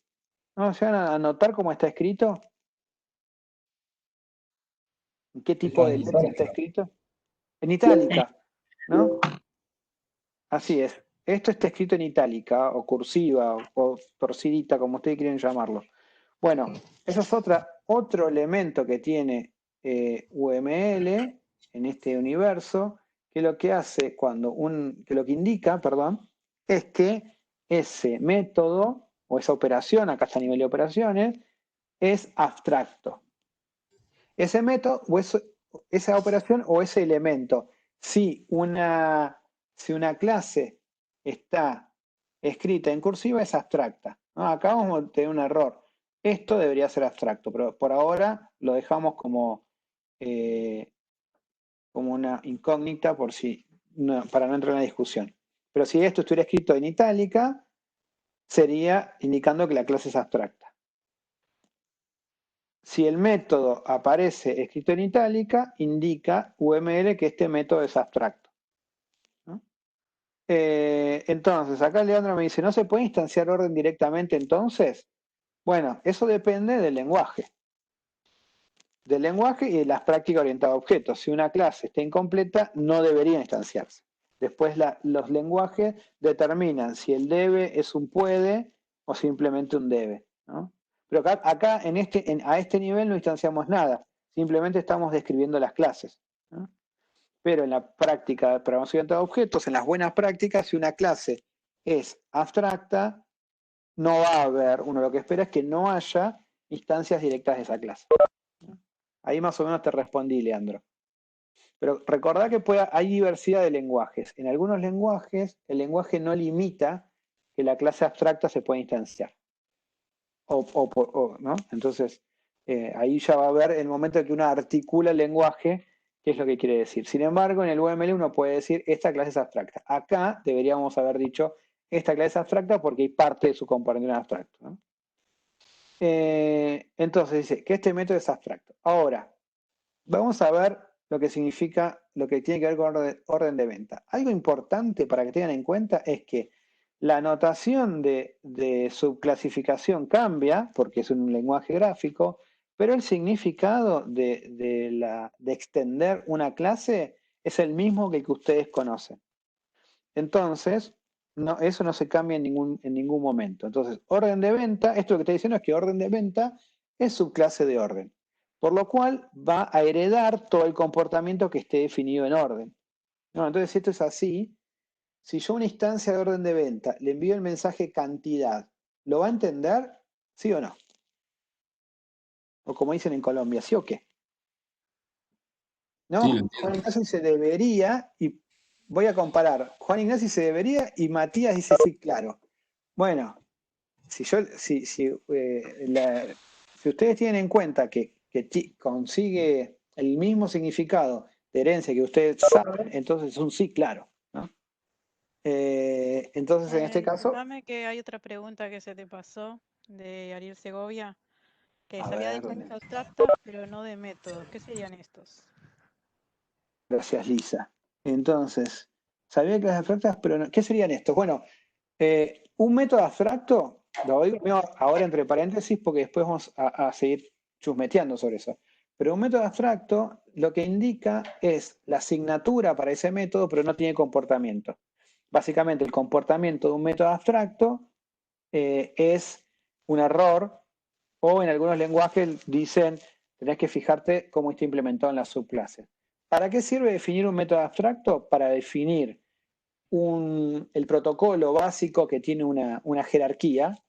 ¿No se van a notar cómo está escrito? ¿En qué tipo de letra está escrito? En itálica, ¿no? Así es. Esto está escrito en itálica, o cursiva, o torcidita, como ustedes quieren llamarlo. Bueno, eso es otro elemento que tiene UML en este universo, que lo que hace que lo que indica, es que ese método, o esa operación, acá está a nivel de operaciones, es abstracto. Ese método, esa operación o ese elemento, si una clase está escrita en cursiva, es abstracta. ¿No? Acá vamos a tener un error. Esto debería ser abstracto, pero por ahora lo dejamos como una incógnita para no entrar en la discusión. Pero si esto estuviera escrito en itálica, sería indicando que la clase es abstracta. Si el método aparece escrito en itálica, indica UML que este método es abstracto. ¿No? Entonces, acá Leandro me dice, ¿no se puede instanciar orden directamente entonces? Bueno, eso depende del lenguaje. Del lenguaje y de las prácticas orientadas a objetos. Si una clase está incompleta, no debería instanciarse. Después los lenguajes determinan si el debe es un puede o simplemente un debe. ¿No? Pero acá a este nivel no instanciamos nada, simplemente estamos describiendo las clases. ¿No? Pero en la práctica de programación orientada a objetos, en las buenas prácticas, si una clase es abstracta, no va a haber, uno lo que espera es que no haya instancias directas de esa clase. ¿No? Ahí más o menos te respondí, Leandro. Pero recordá que hay diversidad de lenguajes. En algunos lenguajes, el lenguaje no limita que la clase abstracta se pueda instanciar. ¿No? Entonces, ahí ya va a haber el momento en que uno articula el lenguaje qué es lo que quiere decir. Sin embargo, en el UML uno puede decir, esta clase es abstracta. Acá deberíamos haber dicho, esta clase es abstracta porque hay parte de su componente en abstracto, ¿no? Entonces dice que este método es abstracto. Ahora, vamos a ver lo que significa, lo que tiene que ver con orden de venta. Algo importante para que tengan en cuenta es que la notación de subclasificación cambia, porque es un lenguaje gráfico, pero el significado de extender una clase es el mismo que el que ustedes conocen. Entonces, eso no se cambia en ningún momento. Entonces, orden de venta, esto lo que está diciendo es que orden de venta es subclase de orden, por lo cual va a heredar todo el comportamiento que esté definido en orden. ¿No? Entonces, si esto es así, si yo a una instancia de orden de venta le envío el mensaje cantidad, ¿lo va a entender? ¿Sí o no? O como dicen en Colombia, ¿sí o qué? ¿No? Sí, lo entiendo. Juan Ignacio dice debería, y voy a comparar. Juan Ignacio dice debería y Matías dice sí, claro. Bueno, si ustedes tienen en cuenta que consigue el mismo significado de herencia que ustedes saben, entonces es un sí, claro, ¿no? Entonces, en este caso, Disculpame que hay otra pregunta que se te pasó de Ariel Segovia, que a sabía de ver, clases abstractas, pero no de métodos. ¿Qué serían estos? gracias Lisa. Entonces, sabía que las abstractas, pero no, ¿qué serían estos? Bueno, un método abstracto, lo digo ahora entre paréntesis porque después vamos a seguir chusmeteando sobre eso. Pero un método abstracto lo que indica es la asignatura para ese método, pero no tiene comportamiento. Básicamente, el comportamiento de un método abstracto es un error, o en algunos lenguajes dicen, tenés que fijarte cómo está implementado en la subclase. ¿Para qué sirve definir un método abstracto? Para definir el protocolo básico que tiene una jerarquía,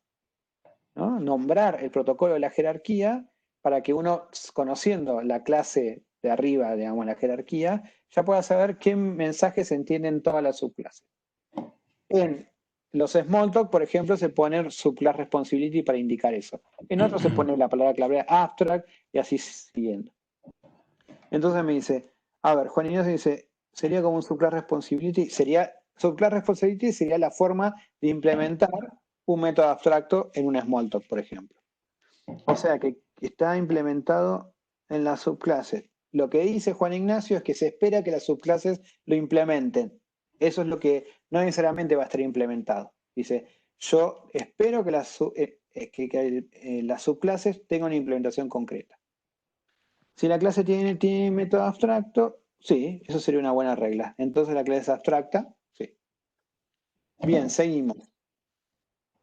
¿no? Nombrar el protocolo de la jerarquía para que uno, conociendo la clase de arriba, digamos, la jerarquía, ya pueda saber qué mensajes se entienden en todas las subclases. En los Smalltalk, por ejemplo, se pone subclass responsibility para indicar eso. En otros se pone la palabra clave abstract y así siguiendo. Entonces me dice, a ver, Juan Ignacio dice, sería como un subclass responsibility, subclass responsibility sería la forma de implementar un método abstracto en un Smalltalk, por ejemplo. O sea que está implementado en las subclases. Lo que dice Juan Ignacio es que se espera que las subclases lo implementen. Eso es lo que no necesariamente va a estar implementado. Dice, yo espero que las subclases tengan una implementación concreta. Si la clase tiene método abstracto, sí, eso sería una buena regla. Entonces la clase es abstracta, sí. Bien, seguimos.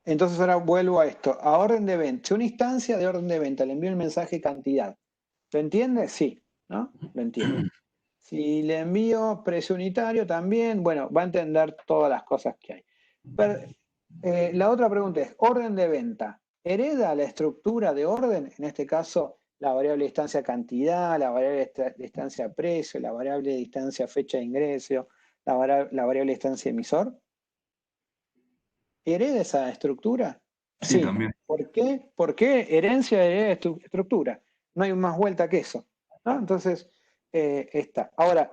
Entonces ahora vuelvo a esto, a orden de venta. Si una instancia de orden de venta le envío el mensaje cantidad, ¿lo entiende? Sí, ¿no? Lo entiende. Si le envío precio unitario también, bueno, va a entender todas las cosas que hay. Pero, la otra pregunta es, orden de venta, ¿hereda la estructura de orden? En este caso, la variable de distancia cantidad, la variable de distancia precio, la variable de distancia fecha de ingreso, la variable de distancia emisor. ¿Hereda esa estructura? Sí, también. ¿Por qué? Porque herencia hereda estructura. No hay más vuelta que eso, ¿no? Entonces, está. Ahora,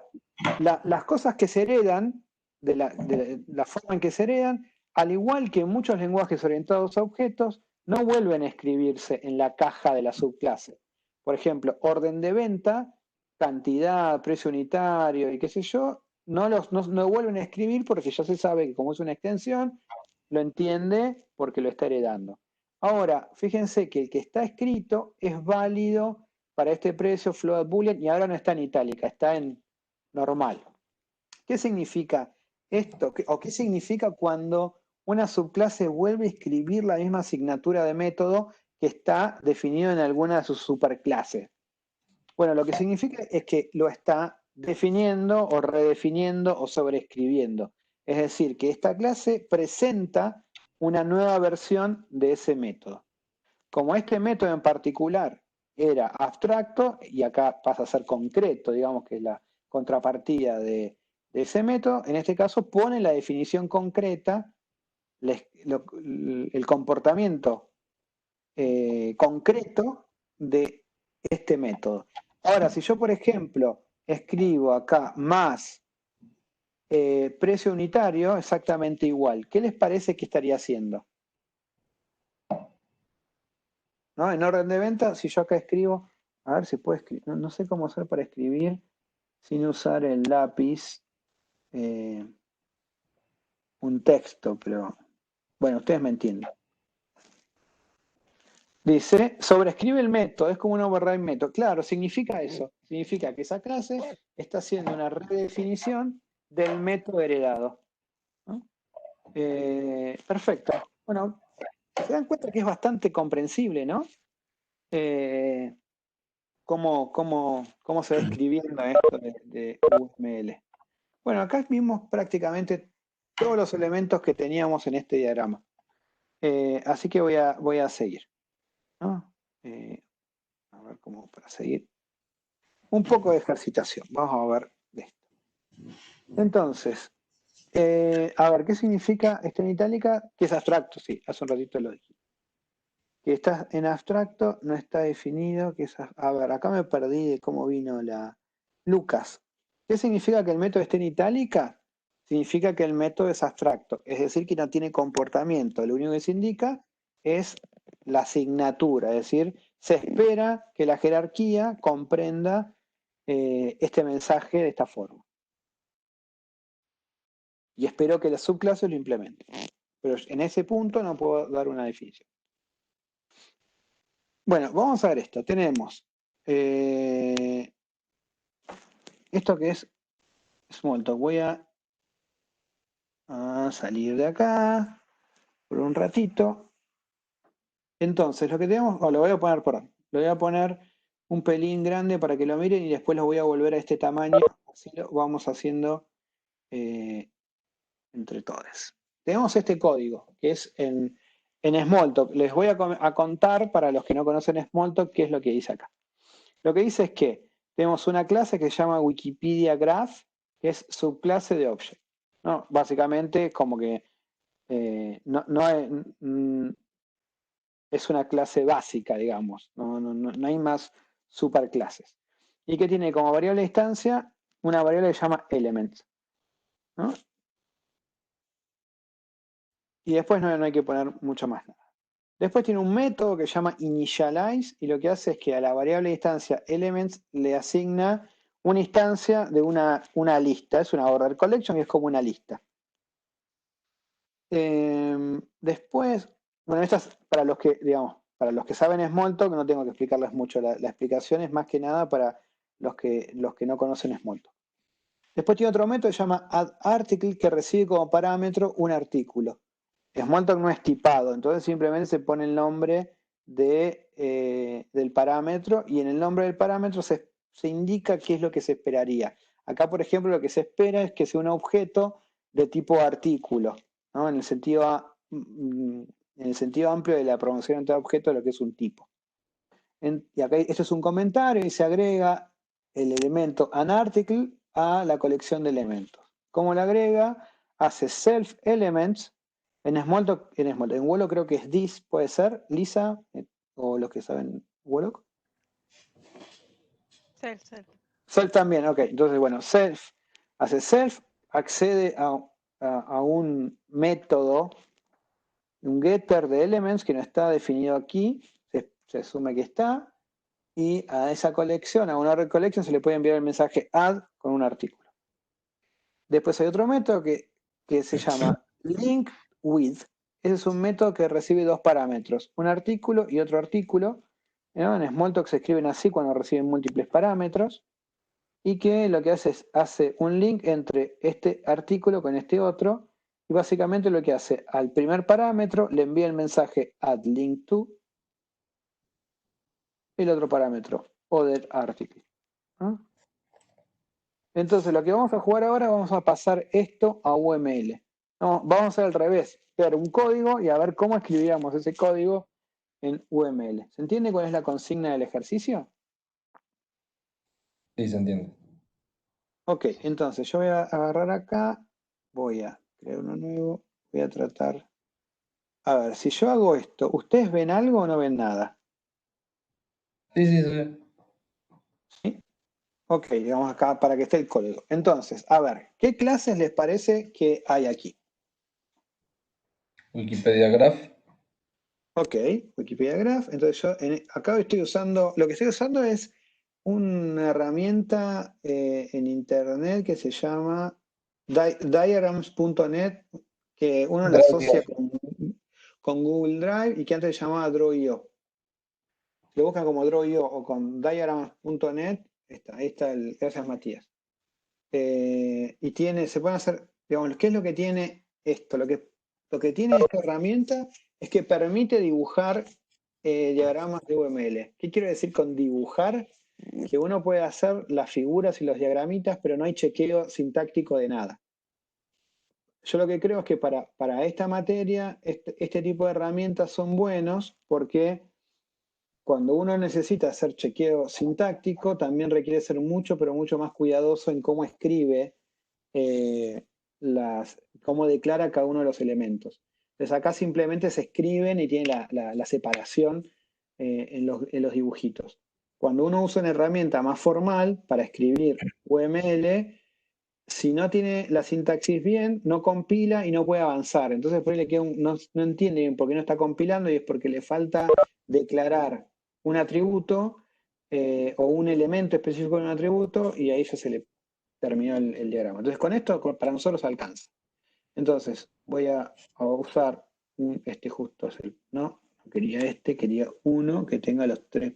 las cosas que se heredan, de la forma en que se heredan, al igual que en muchos lenguajes orientados a objetos, no vuelven a escribirse en la caja de la subclase. Por ejemplo, orden de venta, cantidad, precio unitario y qué sé yo, no vuelven a escribir porque ya se sabe que como es una extensión, lo entiende porque lo está heredando. Ahora, fíjense que el que está escrito es válido para este precio float boolean y ahora no está en itálica, está en normal. ¿Qué significa esto? ¿O qué significa cuando una subclase vuelve a escribir la misma asignatura de método que está definido en alguna de sus superclases? Bueno, lo que significa es que lo está definiendo o redefiniendo o sobreescribiendo. Es decir, que esta clase presenta una nueva versión de ese método. Como este método en particular era abstracto, y acá pasa a ser concreto, digamos que es la contrapartida de ese método, en este caso pone la definición concreta, el comportamiento concreto de este método. Ahora, si yo, por ejemplo, escribo acá más precio unitario, exactamente igual. ¿Qué les parece que estaría haciendo? ¿No? En orden de venta, si yo acá escribo, a ver si puedo escribir, no sé cómo hacer para escribir sin usar el lápiz un texto, pero bueno, ustedes me entienden. Dice, sobrescribe el método, es como un override método. Claro, significa eso. Significa que esa clase está haciendo una redefinición del método heredado. ¿No? Perfecto. Bueno, se dan cuenta que es bastante comprensible, ¿no? Cómo se va escribiendo esto de UML. Bueno, acá vimos prácticamente todos los elementos que teníamos en este diagrama. Así que voy a seguir, ¿no? A ver cómo para seguir. Un poco de ejercitación. Vamos a ver de esto. Entonces, a ver, ¿qué significa esto en itálica? Que es abstracto, sí, hace un ratito lo dije. Que está en abstracto, no está definido. Que es, a ver, acá me perdí de cómo vino la... Lucas. ¿Qué significa que el método esté en itálica? Significa que el método es abstracto, es decir, que no tiene comportamiento. Lo único que se indica es la asignatura, es decir, se espera que la jerarquía comprenda este mensaje de esta forma. Y espero que la subclase lo implemente. Pero en ese punto no puedo dar una definición. Bueno, vamos a ver esto. Tenemos esto que es Smalltalk. Voy a salir de acá por un ratito. Entonces, lo que tenemos, lo voy a poner por ahí. Lo voy a poner un pelín grande para que lo miren y después lo voy a volver a este tamaño. Así lo vamos haciendo entre todos. Tenemos este código que es en Smalltalk. Les voy a contar, para los que no conocen Smalltalk, qué es lo que dice acá. Lo que dice es que tenemos una clase que se llama Wikipedia Graph, que es subclase de Object, ¿no? Básicamente como que es una clase básica, digamos, no hay más superclases. Y que tiene como variable de instancia una variable que se llama element, ¿no? Y después no hay que poner mucho más nada. Después tiene un método que se llama initialize y lo que hace es que a la variable de instancia elements le asigna una instancia de una lista. Es una order collection y es como una lista. Después, bueno, estas para los que, digamos, para los que saben Smalltalk, no tengo que explicarles mucho. La explicación es más que nada para los que no conocen Smalltalk. Después tiene otro método que se llama addArticle, que recibe como parámetro un artículo. Smalltalk no es tipado, entonces simplemente se pone el nombre del parámetro y en el nombre del parámetro se indica qué es lo que se esperaría. Acá, por ejemplo, lo que se espera es que sea un objeto de tipo artículo, ¿no? En el sentido amplio de la promoción de objeto de lo que es un tipo. Y acá esto es un comentario y se agrega el elemento anArticle a la colección de elementos. ¿Cómo lo agrega? Hace self elements. En Smalltalk, en Wollock creo que es this, puede ser, Lisa, o los que saben Wollock. Self. Self también, ok. Entonces, bueno, self, hace self, accede a un método, un getter de elements que no está definido aquí, se asume que está, y a esa colección, a una red collection, se le puede enviar el mensaje add con un artículo. Después hay otro método que se llama link with. Ese es un método que recibe dos parámetros, un artículo y otro artículo, ¿no? En Smalltalk se escriben así cuando reciben múltiples parámetros, y que lo que hace es hace un link entre este artículo con este otro, y básicamente lo que hace al primer parámetro le envía el mensaje add link to, el otro parámetro, other article, ¿no? Entonces lo que vamos a jugar ahora, vamos a pasar esto a UML. No, vamos a hacer al revés, crear un código y a ver cómo escribiríamos ese código en UML. ¿Se entiende cuál es la consigna del ejercicio? Sí, se entiende. Ok, entonces yo voy a agarrar acá, voy a crear uno nuevo, voy a tratar... A ver, si yo hago esto, ¿ustedes ven algo o no ven nada? Sí, se ve. ¿Sí? Ok, digamos acá para que esté el código. Entonces, a ver, ¿qué clases les parece que hay aquí? Wikipedia Graph. Ok, Wikipedia Graph. Entonces yo acá estoy usando, lo que estoy usando es una herramienta en internet que se llama diagrams.net, que uno la asocia con Google Drive y que antes se llamaba Draw.io. Lo buscan como Draw.io o con diagrams.net. Ahí está gracias Matías. Y se pueden hacer, digamos, ¿qué es lo que tiene esto? Lo que tiene esta herramienta es que permite dibujar diagramas de UML. ¿Qué quiero decir con dibujar? Que uno puede hacer las figuras y los diagramitas, pero no hay chequeo sintáctico de nada. Yo lo que creo es que para esta materia, este tipo de herramientas son buenos porque cuando uno necesita hacer chequeo sintáctico, también requiere ser mucho, pero mucho más cuidadoso en cómo escribe, cómo declara cada uno de los elementos. Entonces acá simplemente se escriben y tiene la separación en los dibujitos. Cuando uno usa una herramienta más formal para escribir UML, si no tiene la sintaxis bien, no compila y no puede avanzar. Entonces por ahí le queda no entiende bien por qué no está compilando y es porque le falta declarar un atributo o un elemento específico de un atributo y ahí ya se le terminó el diagrama. Entonces con esto para nosotros alcanza. Entonces voy a usar justo es no quería quería uno que tenga los tres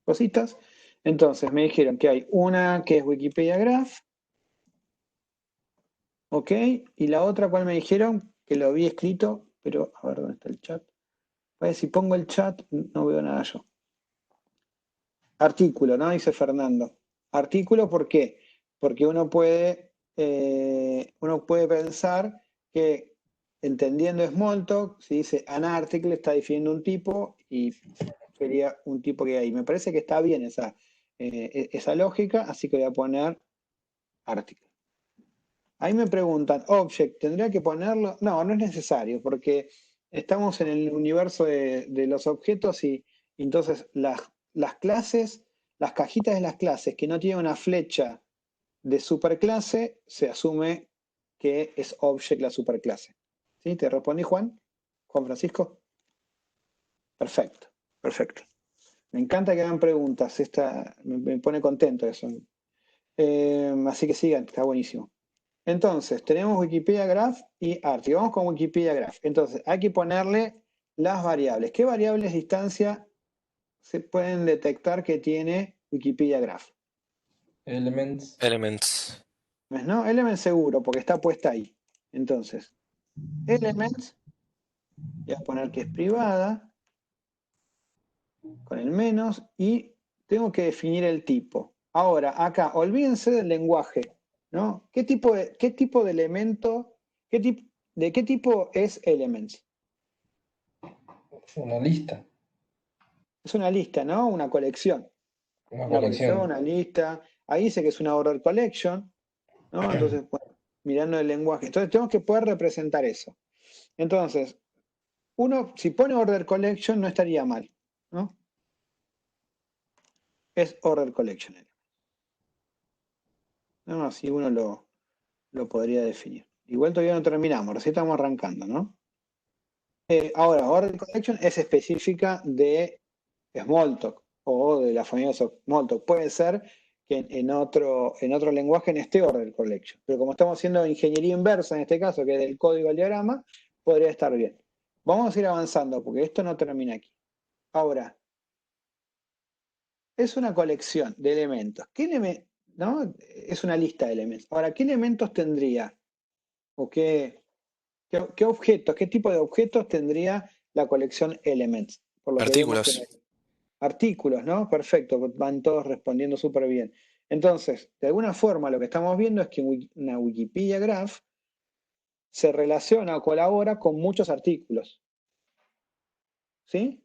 cositas. Entonces me dijeron que hay una que es Wikipedia Graph. Ok, y la otra, ¿cuál me dijeron? Que lo había escrito, pero a ver dónde está el chat. A ver, si pongo el chat, no veo nada yo. Artículo, ¿no? Dice Fernando. Artículo, ¿por qué? Porque uno puede pensar que entendiendo Smalltalk, si dice an article está definiendo un tipo y sería un tipo que hay. Me parece que está bien esa lógica, así que voy a poner article. Ahí me preguntan, object, ¿tendría que ponerlo? No, no es necesario, porque estamos en el universo de los objetos y entonces las clases, las cajitas de las clases que no tienen una flecha de superclase, se asume que es object la superclase. ¿Sí? ¿Te respondí, Juan? ¿Juan Francisco? Perfecto, perfecto. Me encanta que hagan preguntas, me pone contento eso. Así que sigan, está buenísimo. Entonces, tenemos Wikipedia Graph y Arti. Vamos con Wikipedia Graph. Entonces, hay que ponerle las variables. ¿Qué variables de distancia se pueden detectar que tiene Wikipedia Graph? Elements. ¿No? Elements seguro, porque está puesta ahí. Entonces, Elements, voy a poner que es privada, con el menos, y tengo que definir el tipo. Ahora, acá, olvídense del lenguaje, ¿no? ¿Qué tipo de elemento, de qué tipo es Elements? Una lista. Es una lista, ¿no? Una colección. Una Una colección, colección. una lista. Ahí dice que es una order collection, ¿no? Entonces, bueno, mirando el lenguaje. Entonces, tenemos que poder representar eso. Entonces, uno, si pone order collection, no estaría mal, ¿no? Es order collection. No, así uno lo podría definir. Igual todavía no terminamos, recién estamos arrancando, ¿no? Ahora, order collection es específica de Smalltalk o de la familia Smalltalk. Puede ser que en otro lenguaje en este order collection. Pero como estamos haciendo ingeniería inversa en este caso, que es del código al diagrama, podría estar bien. Vamos a ir avanzando porque esto no termina aquí. Ahora, es una colección de elementos. ¿No? Es una lista de elementos. Ahora, ¿qué elementos tendría? ¿O qué objetos, qué tipo de objetos tendría la colección Elements? Por lo que vemos en Artículos. artículos, ¿no? Perfecto, van todos respondiendo súper bien. Entonces, de alguna forma lo que estamos viendo es que una Wikipedia Graph se relaciona o colabora con muchos artículos. ¿Sí?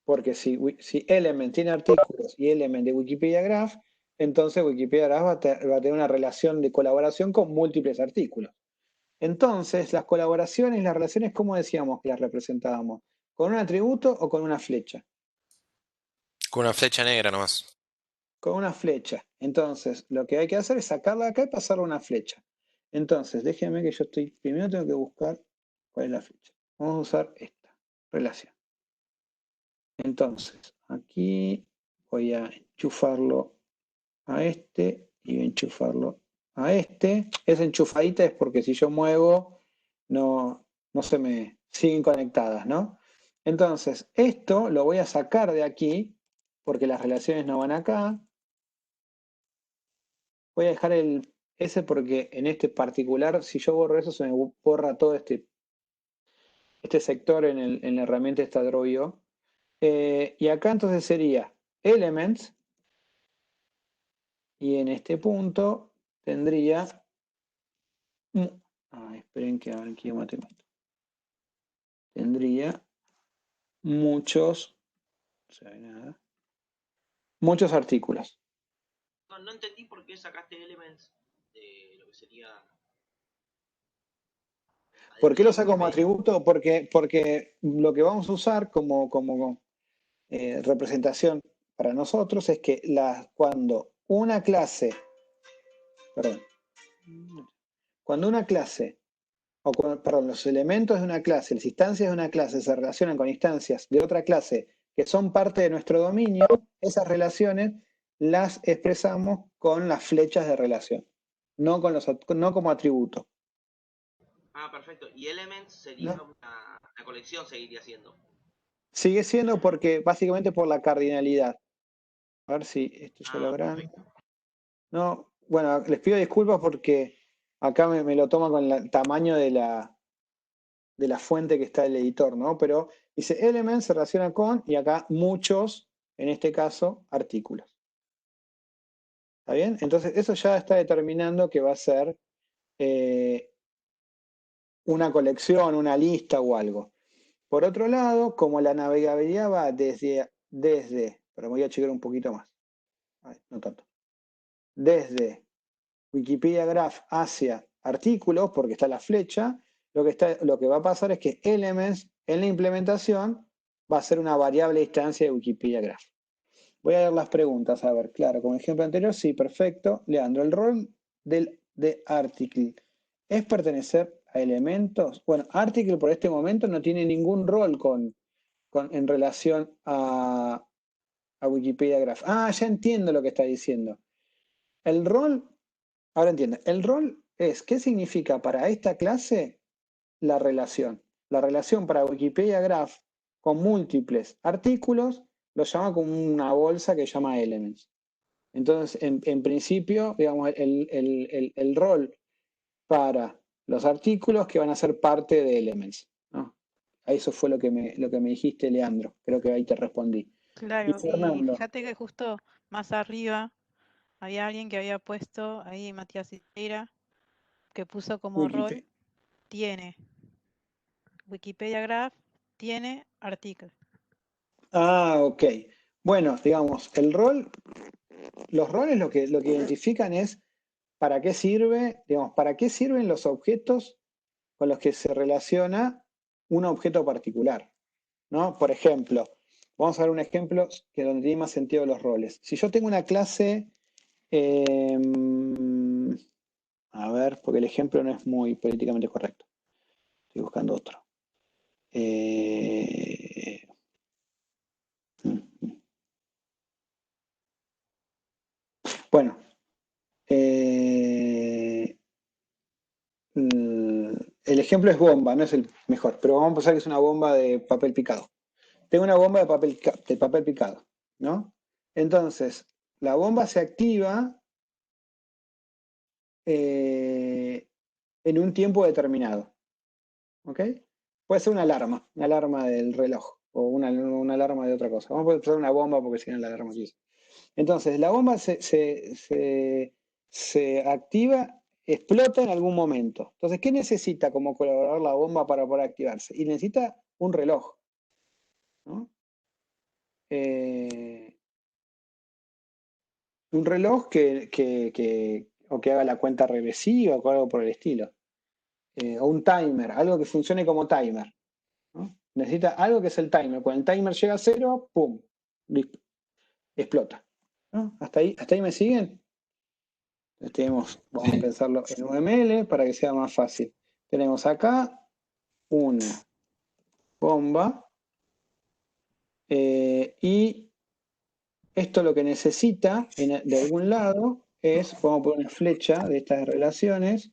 Porque si Element tiene artículos y Element de Wikipedia Graph, entonces Wikipedia Graph va a tener una relación de colaboración con múltiples artículos. Entonces, las colaboraciones, las relaciones, ¿cómo decíamos que las representábamos? ¿Con un atributo o con una flecha? Con una flecha negra nomás. con una flecha. Entonces, lo que hay que hacer es sacarla de acá y pasarla a una flecha. Entonces, déjenme que primero tengo que buscar cuál es la flecha. Vamos a usar esta relación. Entonces, aquí voy a enchufarlo a este y voy a enchufarlo a este. Esa enchufadita es porque si yo muevo, no se me siguen conectadas, ¿no? Entonces, esto lo voy a sacar de aquí porque las relaciones no van acá. Voy a dejar ese porque en este particular, si yo borro eso, se me borra todo este sector en la herramienta esta Draw.io. Y acá entonces sería Elements, y en este punto tendría... esperen que ahora aquí tengo esto. Tendría muchos... No se ve nada. Muchos artículos. No entendí por qué sacaste Elements de lo que sería... ¿Por qué lo saco como atributo? Porque lo que vamos a usar como representación para nosotros es que cuando una clase, los elementos de una clase, las instancias de una clase se relacionan con instancias de otra clase que son parte de nuestro dominio, esas relaciones las expresamos con las flechas de relación, no como atributo. Ah, perfecto. Y Elements sería ¿No? una colección, seguiría siendo. Sigue siendo porque básicamente por la cardinalidad. A ver si esto ya lo verán. Perfecto. No, bueno, les pido disculpas porque acá me lo toma con el tamaño de la fuente que está el editor, ¿no? Pero dice elements se relaciona con, y acá muchos, en este caso, artículos. ¿Está bien? Entonces eso ya está determinando que va a ser una colección, una lista o algo. Por otro lado, como la navegabilidad va pero voy a checar un poquito más. Ay, no tanto. Desde Wikipedia Graph hacia artículos, porque está la flecha, lo que va a pasar es que elements en la implementación va a ser una variable instancia de Wikipedia Graph. Voy a ver las preguntas, a ver, claro, como ejemplo anterior, sí, perfecto. Leandro, el rol de article es pertenecer a elementos. Bueno, article por este momento no tiene ningún rol en relación a Wikipedia Graph. Ah, ya entiendo lo que está diciendo. El rol, ahora entiendo, el rol es, ¿qué significa para esta clase la relación? La relación para Wikipedia Graph con múltiples artículos lo llama como una bolsa que llama elements. Entonces, en principio, digamos, el rol para los artículos que van a ser parte de elements, ¿no? Eso fue lo que me dijiste, Leandro. Creo que ahí te respondí. Claro, y Fernando, fíjate que justo más arriba había alguien que había puesto, ahí Matías Siqueira, que puso como rol, tiene Wikipedia Graph, tiene artículo. Ah, ok. Bueno, digamos, los roles lo que identifican es para qué sirve, digamos, para qué sirven los objetos con los que se relaciona un objeto particular, ¿no? Por ejemplo, vamos a ver un ejemplo que donde tiene más sentido los roles. Si yo tengo una clase, a ver, porque el ejemplo no es muy políticamente correcto. Estoy buscando otro. Bueno, el ejemplo es bomba, no es el mejor, pero vamos a pensar que es una bomba de papel picado. Tengo una bomba de papel picado, ¿no? Entonces, la bomba se activa en un tiempo determinado, ¿ok? Puede ser una alarma del reloj, o una alarma de otra cosa. Vamos a pensar una bomba porque si no la alarma aquí. Entonces, la bomba se activa, explota en algún momento. Entonces, ¿qué necesita como colaborador la bomba para poder activarse? Y necesita un reloj, ¿no? Un reloj que haga la cuenta regresiva o algo por el estilo. O un timer, algo que funcione como timer, ¿no? Necesita algo que es el timer. Cuando el timer llega a 0, ¡pum! Listo. explota. ¿No? ¿Hasta ahí me siguen? Vamos a pensarlo en UML para que sea más fácil. Tenemos acá una bomba y esto lo que necesita de algún lado es, vamos a poner una flecha de estas relaciones.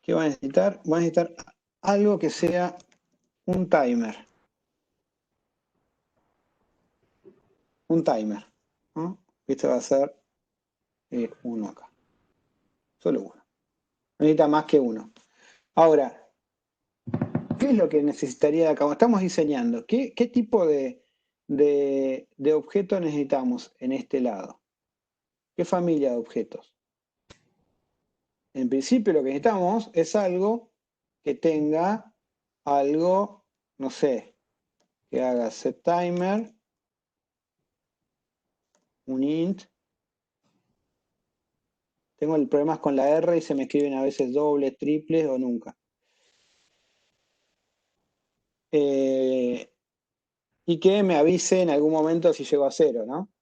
¿Qué va a necesitar? Va a necesitar algo que sea un timer. Un timer, ¿no? Este va a ser uno acá. Solo uno. No necesita más que uno. Ahora, ¿qué es lo que necesitaría de acá? Estamos diseñando. ¿Qué tipo de objeto necesitamos en este lado? ¿Qué familia de objetos? En principio lo que necesitamos es algo que tenga algo, no sé, que haga setTimer, un int. Tengo el problema con la R y se me escriben a veces dobles, triples o nunca. Y que me avise en algún momento si llego a 0, ¿no?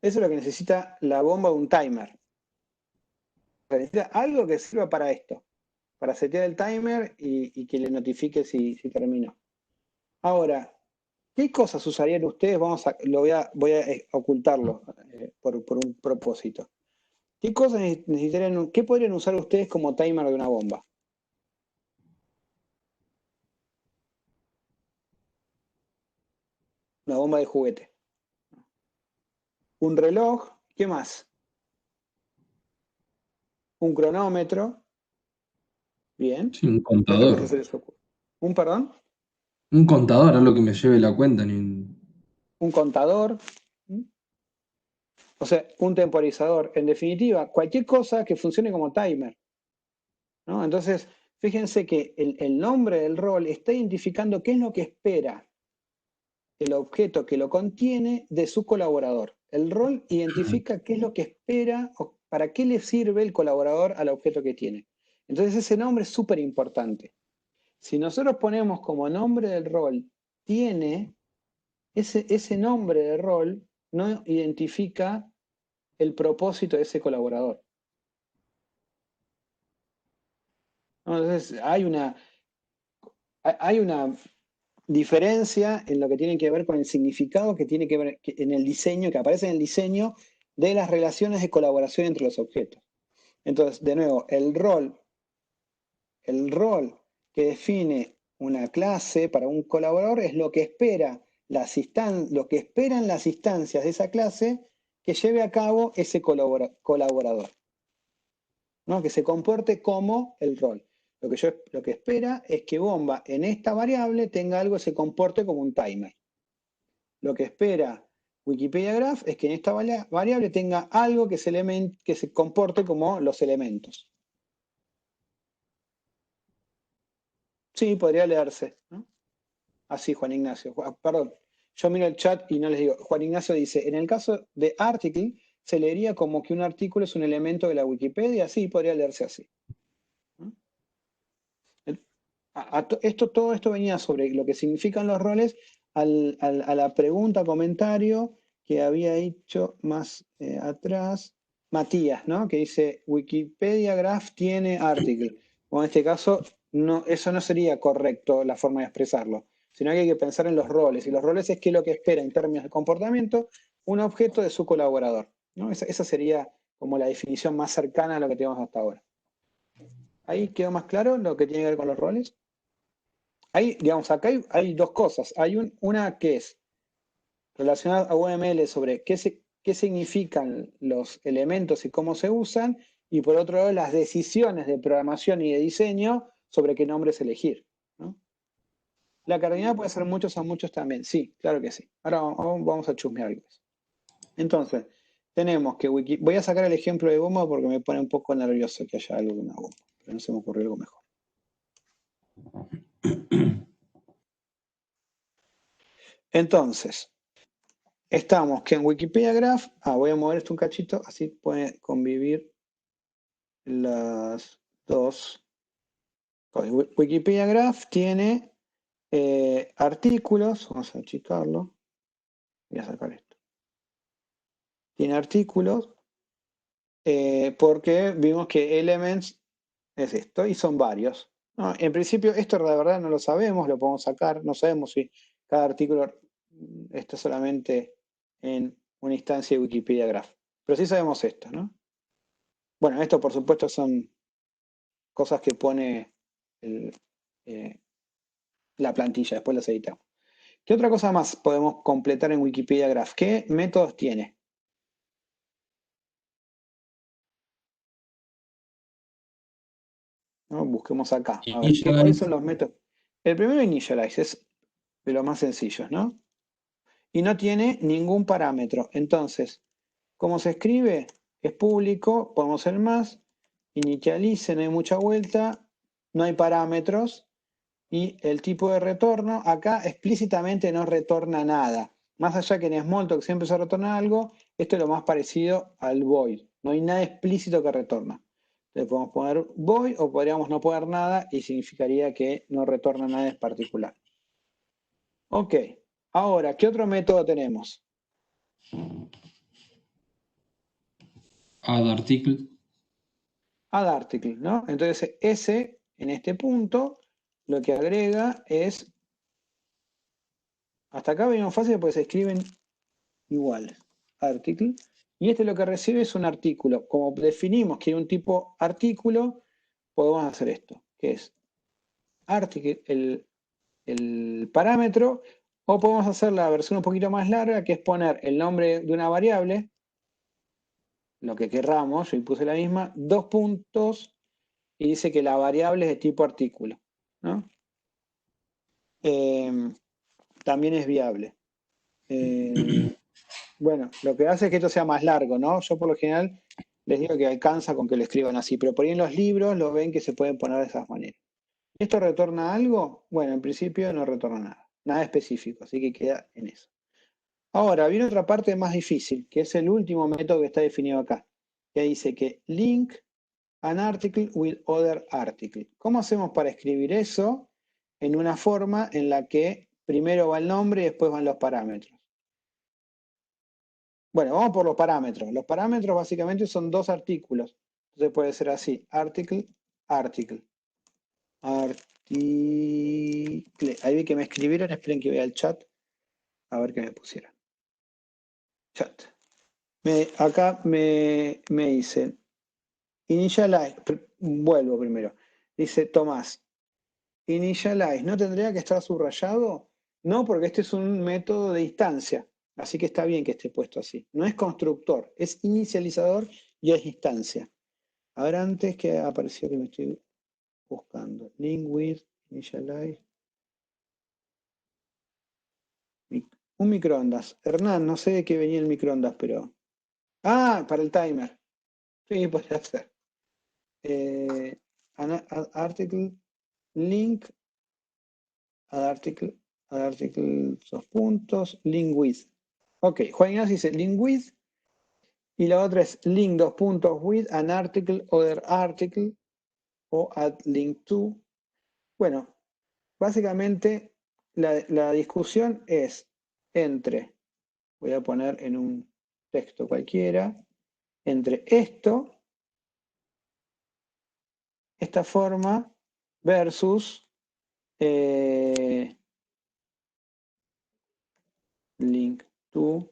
Eso es lo que necesita la bomba de un timer. Necesita algo que sirva para esto, para setear el timer y que le notifique si terminó. Ahora, ¿qué cosas usarían ustedes? Voy a ocultarlo por un propósito. ¿Qué cosas necesitarían, qué podrían usar ustedes como timer de una bomba? Una bomba de juguete. Un reloj, ¿qué más? Un cronómetro. Bien. Sí, un contador. ¿Un perdón? Un contador, algo que me lleve la cuenta. Un contador. O sea, un temporizador. En definitiva, cualquier cosa que funcione como timer, ¿no? Entonces, fíjense que el nombre del rol está identificando qué es lo que espera el objeto que lo contiene de su colaborador. El rol identifica qué es lo que espera o para qué le sirve el colaborador al objeto que tiene. Entonces ese nombre es súper importante. Si nosotros ponemos como nombre del rol tiene, ese nombre de rol no identifica el propósito de ese colaborador. Entonces hay una diferencia en lo que tiene que ver con el significado que tiene que ver en el diseño, que aparece en el diseño de las relaciones de colaboración entre los objetos. Entonces, de nuevo, el rol que define una clase para un colaborador es lo que esperan las instancias de esa clase que lleve a cabo ese colaborador, ¿no? Que se comporte como el rol. Lo que espera es que bomba en esta variable tenga algo que se comporte como un timer. Lo que espera Wikipedia Graph es que en esta variable tenga algo que se comporte como los elementos. Sí, podría leerse, ¿no? Así, Juan Ignacio. Perdón, yo miro el chat y no les digo. Juan Ignacio dice, en el caso de article, se leería como que un artículo es un elemento de la Wikipedia. Sí, podría leerse así. Todo esto venía sobre lo que significan los roles a la pregunta, comentario que había hecho más atrás Matías, ¿no? Que dice Wikipedia Graph tiene article. O en este caso, eso no sería correcto la forma de expresarlo, sino que hay que pensar en los roles. Y los roles es qué es lo que espera en términos de comportamiento un objeto de su colaborador, ¿no? Esa sería como la definición más cercana a lo que tenemos hasta ahora. ¿Ahí quedó más claro lo que tiene que ver con los roles? Digamos, acá hay dos cosas. Hay una que es relacionada a UML sobre qué significan los elementos y cómo se usan, y por otro lado las decisiones de programación y de diseño sobre qué nombres elegir, ¿no? La cardinal puede ser muchos a muchos también. Sí, claro que sí. Ahora vamos a chusmear algo. Entonces, tenemos que voy a sacar el ejemplo de bomba porque me pone un poco nervioso que haya algo de una bomba, pero no se me ocurrió algo mejor. Entonces, estamos que en Wikipedia Graph, voy a mover esto un cachito, así pueden convivir las dos. Wikipedia Graph tiene Artículos, vamos a achicarlo. Voy a sacar esto. Tiene artículos porque vimos que elements es esto y son varios, ¿no? En principio esto la verdad no lo sabemos, lo podemos sacar, no sabemos si cada artículo está solamente en una instancia de Wikipedia Graph, pero sí sabemos esto, ¿no? Bueno, esto por supuesto son cosas que pone la plantilla, después las editamos. ¿Qué otra cosa más podemos completar en Wikipedia Graph? ¿Qué métodos tiene? ¿No? Busquemos acá. A ver, ¿cuáles son los métodos? El primero, initialize, es de los más sencillos, ¿no? Y no tiene ningún parámetro. Entonces, ¿cómo se escribe? Es público, podemos ser más, initialize, no hay mucha vuelta, no hay parámetros, y el tipo de retorno acá explícitamente no retorna nada. Más allá que en Smalltalk siempre se retorna algo, esto es lo más parecido al void. No hay nada explícito que retorna. Le podemos poner void o podríamos no poner nada y significaría que no retorna nada en particular. Ok, ahora, ¿qué otro método tenemos? Add article. Add article, ¿no? Entonces, ese, en este punto, lo que agrega es... Hasta acá venimos fácil porque se escriben iguales. Article. Y este lo que recibe es un artículo. Como definimos que hay un tipo artículo, podemos hacer esto, que es article, el parámetro, o podemos hacer la versión un poquito más larga, que es poner el nombre de una variable, lo que querramos, yo puse la misma, 2 puntos, y dice que la variable es de tipo artículo, ¿no? También es viable. Bueno, lo que hace es que esto sea más largo, ¿no? Yo por lo general les digo que alcanza con que lo escriban así, pero por ahí en los libros lo ven que se pueden poner de esas maneras. ¿Esto retorna algo? Bueno, en principio no retorna nada, nada específico, así que queda en eso. Ahora, viene otra parte más difícil, que es el último método que está definido acá, que dice que link an article with other article. ¿Cómo hacemos para escribir eso en una forma en la que primero va el nombre y después van los parámetros? Bueno, vamos por los parámetros. Los parámetros básicamente son 2 artículos. Entonces puede ser así, article, article. Article. Ahí vi que me escribieron, esperen que vea el chat. A ver qué me pusieron. Chat. Acá me dicen, initialize, vuelvo primero. Dice Tomás, initialize, ¿no tendría que estar subrayado? No, porque este es un método de instancia. Así que está bien que esté puesto así. No es constructor, es inicializador y es instancia. Ahora antes que apareció que me estoy buscando. Link with, initialize. Un microondas. Hernán, no sé de qué venía el microondas, pero... Ah, para el timer. Sí, podría ser. Article, link, article, dos puntos, link with. Ok, Juan Ignacio dice link with, y la otra es link, dos puntos, with an article, other article, o add link to. Bueno, básicamente la discusión es entre, voy a poner en un texto cualquiera, entre esto, esta forma, versus link to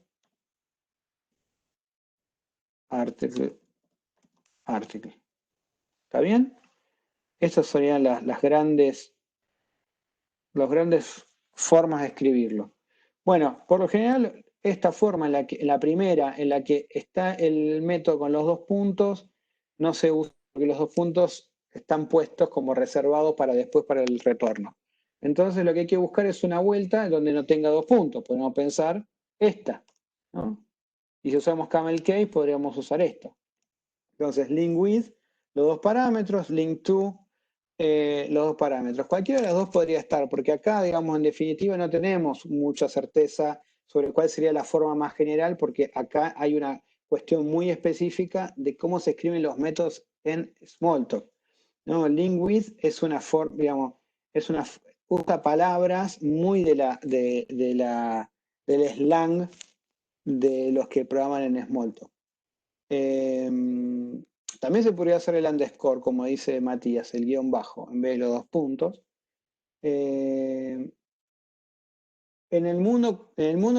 article. ¿Está bien? Estas serían las grandes formas de escribirlo. Bueno, por lo general, esta forma, la primera, en la que está el método con los 2 puntos, no se usa porque los 2 puntos están puestos como reservados para después para el retorno. Entonces lo que hay que buscar es una vuelta donde no tenga 2 puntos. Podemos pensar esta, ¿no? Y si usamos camel case, podríamos usar esto. Entonces, link with, los 2 parámetros, link to, los 2 parámetros. Cualquiera de las dos podría estar, porque acá, digamos, en definitiva no tenemos mucha certeza sobre cuál sería la forma más general, porque acá hay una cuestión muy específica de cómo se escriben los métodos en Smalltalk, ¿no? Link with es una forma, digamos, es usa palabras muy del slang de los que programan en Smalltalk. También se podría hacer el underscore, como dice Matías, el guión bajo, en vez de los 2 puntos. En el mundo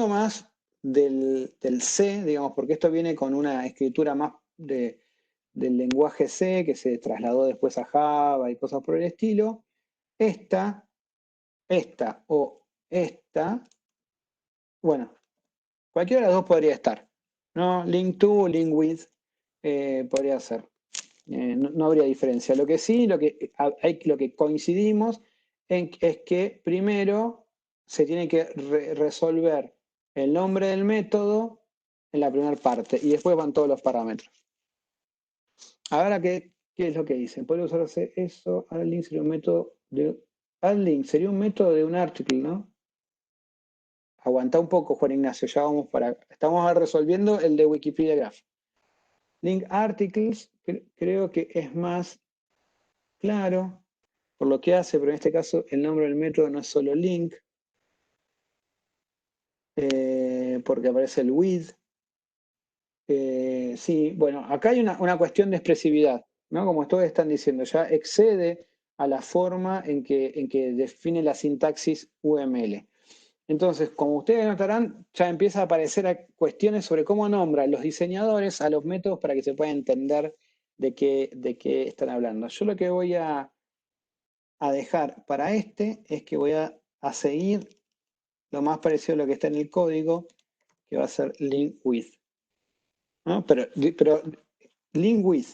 más del C, digamos, porque esto viene con una escritura más del lenguaje C, que se trasladó después a Java y cosas por el estilo, esta o esta, bueno, cualquiera de las dos podría estar, ¿no? Link to o link with podría ser. No habría diferencia. Lo que sí, lo que coincidimos es que primero se tiene que resolver el nombre del método en la primera parte y después van todos los parámetros. Ahora, ¿qué es lo que dicen? Puede usarse eso. AddLink sería un método de un article, ¿no? Aguanta un poco, Juan Ignacio, ya vamos estamos resolviendo el de Wikipedia Graph. Link articles, creo que es más claro por lo que hace, pero en este caso el nombre del método no es solo link, porque aparece el with. Sí, bueno, acá hay una cuestión de expresividad, ¿no? Como todos están diciendo, ya excede a la forma en que define la sintaxis UML. Entonces, como ustedes notarán, ya empieza a aparecer cuestiones sobre cómo nombran los diseñadores a los métodos para que se pueda entender de qué están hablando. Yo lo que voy a dejar para es que voy a seguir lo más parecido a lo que está en el código, que va a ser link with, ¿no? Pero link with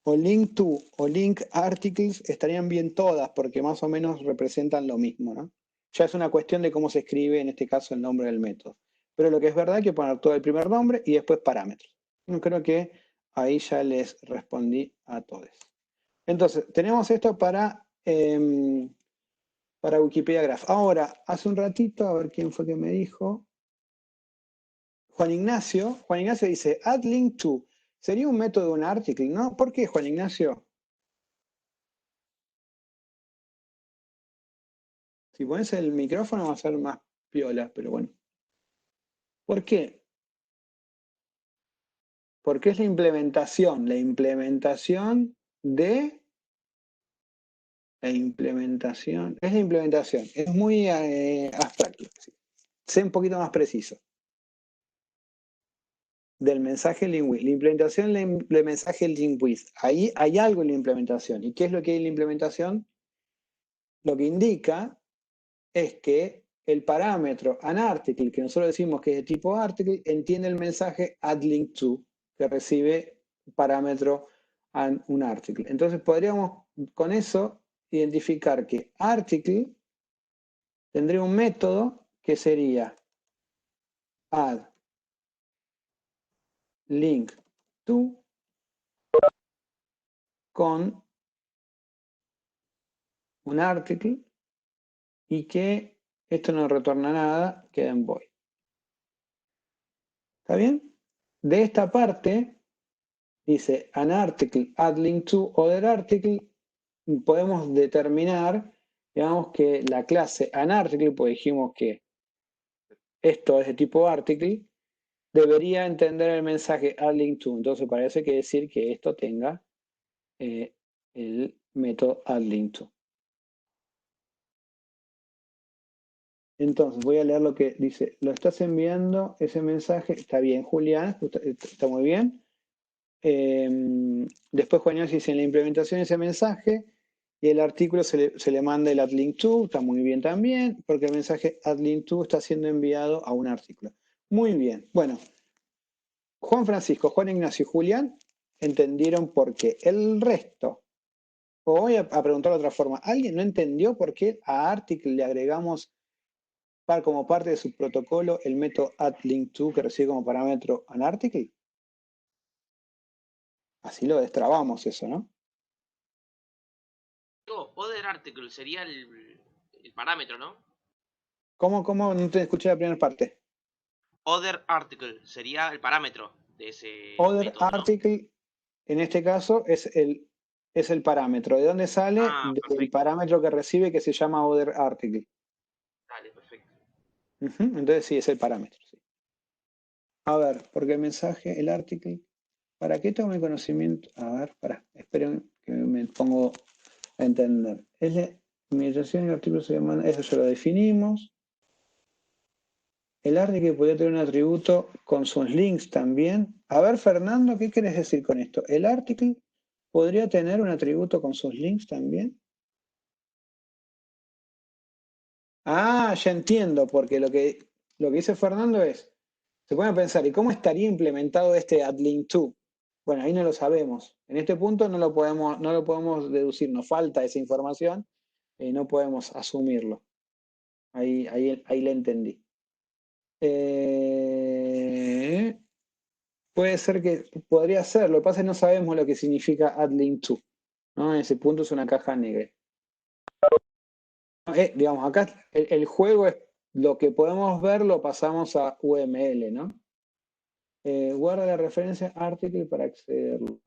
o link to o link articles estarían bien todas porque más o menos representan lo mismo, ¿no? Ya es una cuestión de cómo se escribe, en este caso, el nombre del método. Pero lo que es verdad es que poner todo el primer nombre y después parámetros. Yo creo que ahí ya les respondí a todos. Entonces, tenemos esto para Wikipedia Graph. Ahora, hace un ratito, a ver quién fue que me dijo. Juan Ignacio dice, add link to. Sería un método de un article, ¿no? ¿Por qué, Juan Ignacio? Si pones el micrófono va a ser más piola, pero bueno. ¿Por qué? Porque es la implementación de... es la implementación. Es muy abstracto. Sé un poquito más preciso. Del mensaje link with. La implementación del mensaje link with. Ahí hay algo en la implementación. ¿Y qué es lo que hay en la implementación? Lo que indica es que el parámetro anArticle, que nosotros decimos que es de tipo article, entiende el mensaje addLink2, que recibe un parámetro un article. Entonces podríamos con eso identificar que article tendría un método que sería add link to con un article y que esto no retorna nada, queda en void. ¿Está bien? De esta parte dice an article add link to other article, podemos determinar, digamos, que la clase anArticle, pues dijimos que esto es de tipo article, debería entender el mensaje add link to. Entonces parece que decir que esto tenga el método add link to. Entonces voy a leer lo que dice. Lo estás enviando, ese mensaje, está bien, Julián, está muy bien. Después Juan Ignacio dice en la implementación de ese mensaje y el artículo se le manda el addLink to, está muy bien también, porque el mensaje addLink to está siendo enviado a un artículo. Muy bien. Bueno, Juan Francisco, Juan Ignacio y Julián entendieron por qué. El resto, o voy a preguntar de otra forma, ¿alguien no entendió por qué a article le agregamos como parte de su protocolo el método addLink2 que recibe como parámetro an article? Así lo destrabamos eso, ¿no? Other article sería el parámetro, ¿no? ¿Cómo? No te escuché la primera parte. Other article sería el parámetro de ese Other método, ¿no? article, en este caso, es el es el parámetro. ¿De dónde sale? Ah, Del perfecto. parámetro que recibe, que se llama other article. Dale, perfecto. Entonces sí, es el parámetro. Sí. A ver, porque el mensaje, el article, ¿para qué tome conocimiento? A ver, esperen que me pongo a entender. Es la administración y el artículo se llama, eso ya lo definimos. El article podría tener un atributo con sus links también. A ver, Fernando, ¿qué quieres decir con esto? ¿El article podría tener un atributo con sus links también? Ah, ya entiendo, porque lo que dice Fernando es, se pone a pensar, ¿y cómo estaría implementado este addLink2? Bueno, ahí no lo sabemos. En este punto no lo podemos deducir, nos falta esa información, no podemos asumirlo. Ahí la entendí. Puede ser que podría ser, lo que pasa es que no sabemos lo que significa addLink2, ¿no? En ese punto es una caja negra. Digamos, acá el juego es lo que podemos ver, lo pasamos a UML, ¿no? Guarda la referencia article para accederlo.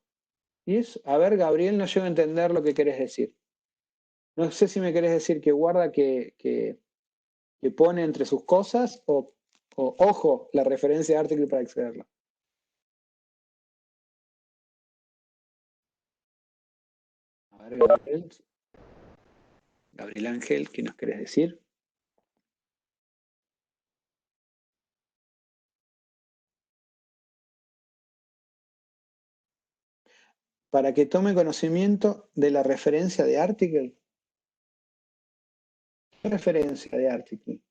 Y es, a ver, Gabriel, no llego a entender lo que querés decir. No sé si me querés decir que guarda que pone entre sus cosas o ojo, la referencia article para accederlo. A ver, Gabriel Ángel, ¿qué nos querés decir? Para que tome conocimiento de la referencia de article. ¿Qué referencia de article?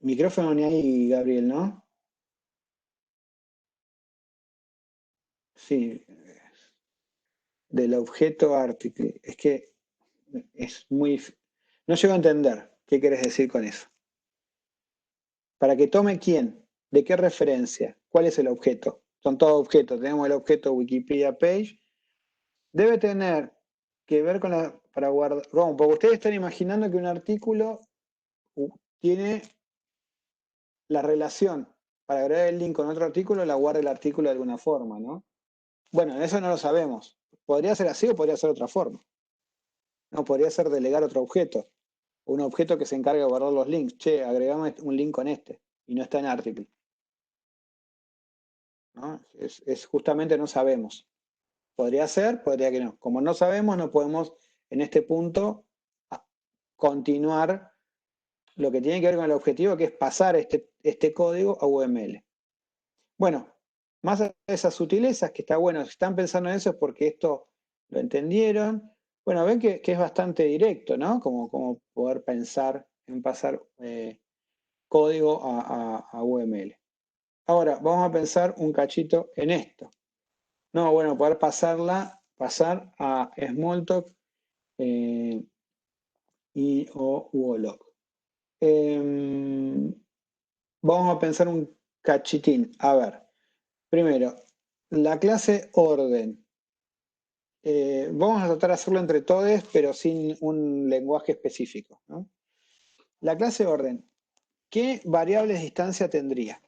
Micrófono ni ahí, Gabriel, ¿no? Sí. Del objeto article. Es que es muy... No llego a entender qué querés decir con eso. ¿Para que tome quién? ¿De qué referencia? ¿Cuál es el objeto? Son todos objetos. Tenemos el objeto Wikipedia page. Debe tener que ver con la... Para guardar... ¿Cómo? Porque ustedes están imaginando que un artículo tiene la relación. Para agregar el link con otro artículo, la guarda el artículo de alguna forma, ¿no? Bueno, eso no lo sabemos. Podría ser así o podría ser otra forma. No, podría ser delegar otro objeto. Un objeto que se encargue de guardar los links. Che, agregamos un link con este. Y no está en article. ¿No? Es justamente no sabemos. Podría ser, podría que no. Como no sabemos, no podemos en este punto continuar lo que tiene que ver con el objetivo, que es pasar este código a UML. Bueno, más allá de esas sutilezas, que está bueno, si están pensando en eso es porque esto lo entendieron. Bueno, ven que es bastante directo, ¿no? Como poder pensar en pasar código a UML. Ahora, vamos a pensar un cachito en esto. No, bueno, poder pasar a Smalltalk o Wollock. Vamos a pensar un cachitín. A ver, primero, la clase orden. Vamos a tratar de hacerlo entre todos, pero sin un lenguaje específico, ¿no? La clase orden, ¿qué variables de distancia tendría?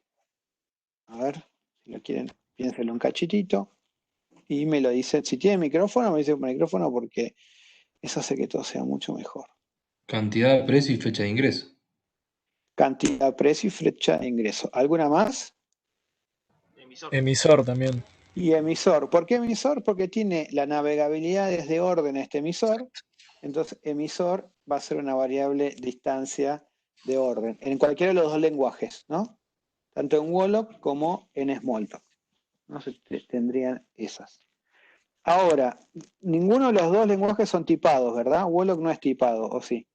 A ver, si lo quieren, piénsenlo un cachitito. Y me lo dicen, si tiene micrófono, me dicen micrófono porque eso hace que todo sea mucho mejor. Cantidad, precio y fecha de ingreso. Cantidad, precio y fecha de ingreso. ¿Alguna más? Emisor también. Y emisor. ¿Por qué emisor? Porque tiene la navegabilidad desde orden a este emisor. Entonces, emisor va a ser una variable distancia de orden. En cualquiera de los dos lenguajes, ¿no? Tanto en Wollock como en Smalltalk. No se tendrían esas. Ahora, ninguno de los dos lenguajes son tipados, ¿verdad? Wollock no es tipado, ¿o sí?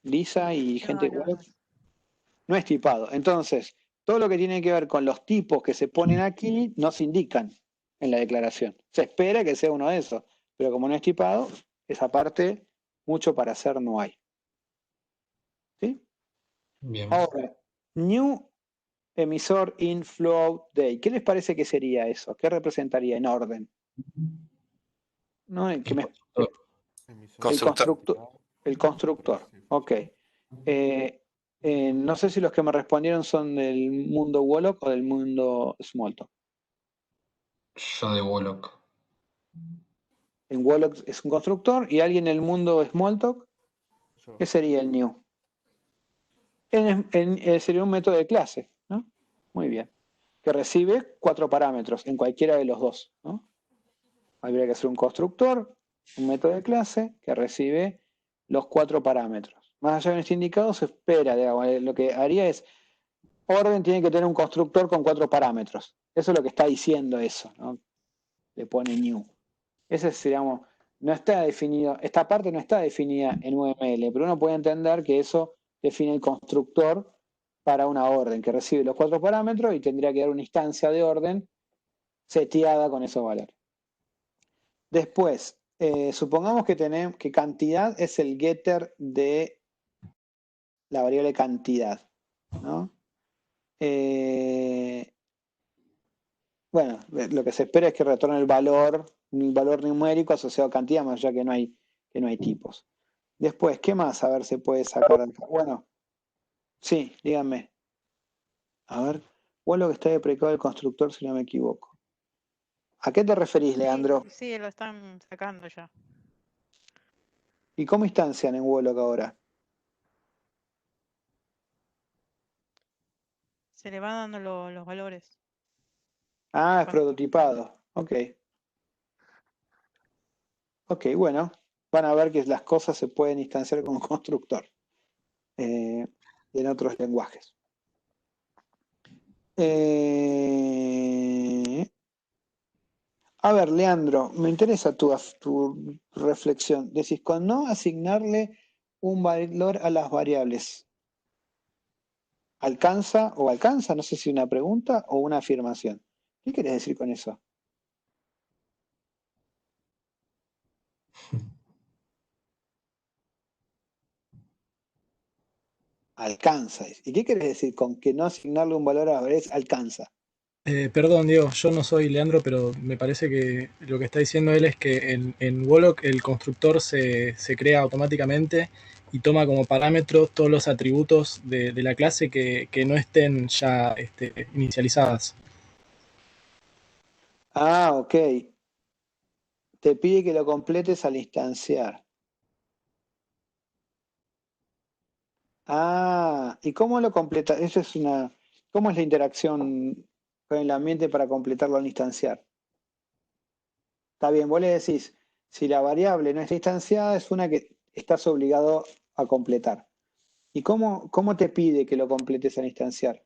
Lisa y gente de Wollock no es tipado. Entonces, todo lo que tiene que ver con los tipos que se ponen aquí no se indican en la declaración. Se espera que sea uno de esos, pero como no es tipado, esa parte, mucho para hacer no hay. ¿Sí? Bien. Ahora, new emisor in float day. ¿Qué les parece que sería eso? ¿Qué representaría en orden? ¿No? El constructor. Ok. No sé si los que me respondieron son del mundo Wollock o del mundo Smalltalk. Yo de Wollock. En Wollock es un constructor y alguien en el mundo Smalltalk, Yo. ¿qué sería el new? Sería un método de clase, ¿no? Muy bien. Que recibe 4 parámetros en cualquiera de los dos, ¿no? Habría que hacer un constructor, un método de clase que recibe los 4 parámetros. Más allá de este indicado, se espera, digamos, lo que haría es, orden tiene que tener un constructor con 4 parámetros. Eso es lo que está diciendo eso, ¿no? Le pone new. Ese es, digamos, no está definido, esta parte no está definida en UML, pero uno puede entender que eso define el constructor para una orden que recibe los 4 parámetros y tendría que dar una instancia de orden seteada con esos valores. Después, supongamos que tenemos que cantidad es el getter de la variable cantidad, ¿no? Bueno, lo que se espera es que retorne el valor numérico asociado a cantidad, más allá que no hay tipos. Después, ¿qué más? A ver, se puede sacar acá. Bueno, sí, díganme. A ver, ¿cuál es lo que está deprecado del constructor si no me equivoco? ¿A qué te referís, Leandro? Sí, lo están sacando ya. ¿Y cómo instancian en Wollock ahora? Se le van dando los valores. Ah, es prototipado. Ok. Ok, bueno. Van a ver que las cosas se pueden instanciar como constructor. En otros lenguajes. A ver, Leandro, me interesa tu reflexión. Decís, con no asignarle un valor a las variables, ¿alcanza o alcanza? No sé si una pregunta o una afirmación. ¿Qué querés decir con eso? Alcanza. ¿Y qué querés decir con que no asignarle un valor a las variables alcanza? Perdón, Diego, yo no soy Leandro, pero me parece que lo que está diciendo él es que en Wollock el constructor se crea automáticamente y toma como parámetros todos los atributos de la clase que no estén ya inicializadas. Ah, ok. Te pide que lo completes al instanciar. Ah, ¿y cómo lo completa? ¿Cómo es la interacción con el ambiente para completarlo al instanciar? Está bien, vos le decís, si la variable no está instanciada, es una que estás obligado a completar. ¿Y cómo te pide que lo completes al instanciar?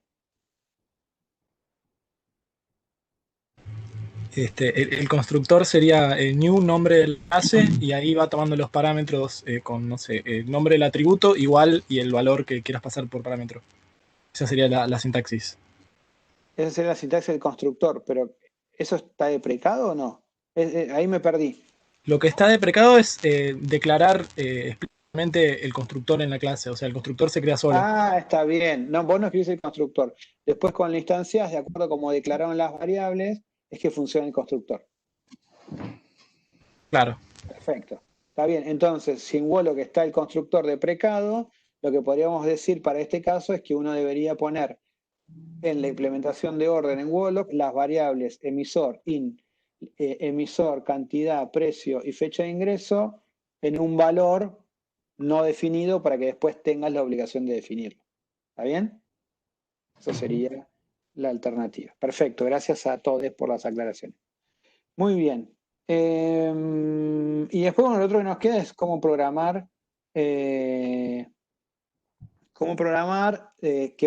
El constructor sería el new, nombre de la clase, y ahí va tomando los parámetros con, no sé, el nombre del atributo igual y el valor que quieras pasar por parámetro. Esa sería la sintaxis. Esa sería la sintaxis del constructor, pero ¿eso está deprecado o no? Ahí me perdí. Lo que está deprecado es declarar explícitamente el constructor en la clase, o sea, el constructor se crea solo. Ah, está bien. No, vos no escribís el constructor. Después con la instancia, de acuerdo a cómo declararon las variables, es que funciona el constructor. Claro. Perfecto. Está bien. Entonces, si en Wollock está el constructor deprecado, lo que podríamos decir para este caso es que uno debería poner en la implementación de orden en Wollock las variables emisor, emisor, cantidad, precio y fecha de ingreso en un valor no definido para que después tengas la obligación de definirlo. ¿Está bien? Eso sería la alternativa. Perfecto, gracias a todos por las aclaraciones. Muy bien. Y después, bueno, lo otro que nos queda es cómo programar qué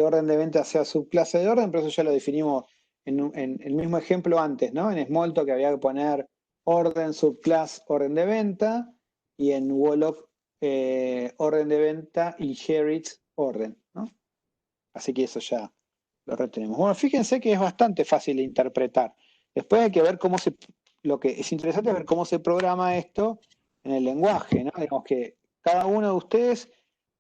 orden de venta sea subclase de orden, pero eso ya lo definimos en el mismo ejemplo antes, ¿no? En Smalltalk que había que poner orden, subclass, orden de venta, y en Wollock orden de venta, inherits, orden, ¿no? Así que eso ya lo retenemos. Bueno, fíjense que es bastante fácil de interpretar. Después hay que ver lo que es interesante es ver cómo se programa esto en el lenguaje, ¿no? Digamos que cada uno de ustedes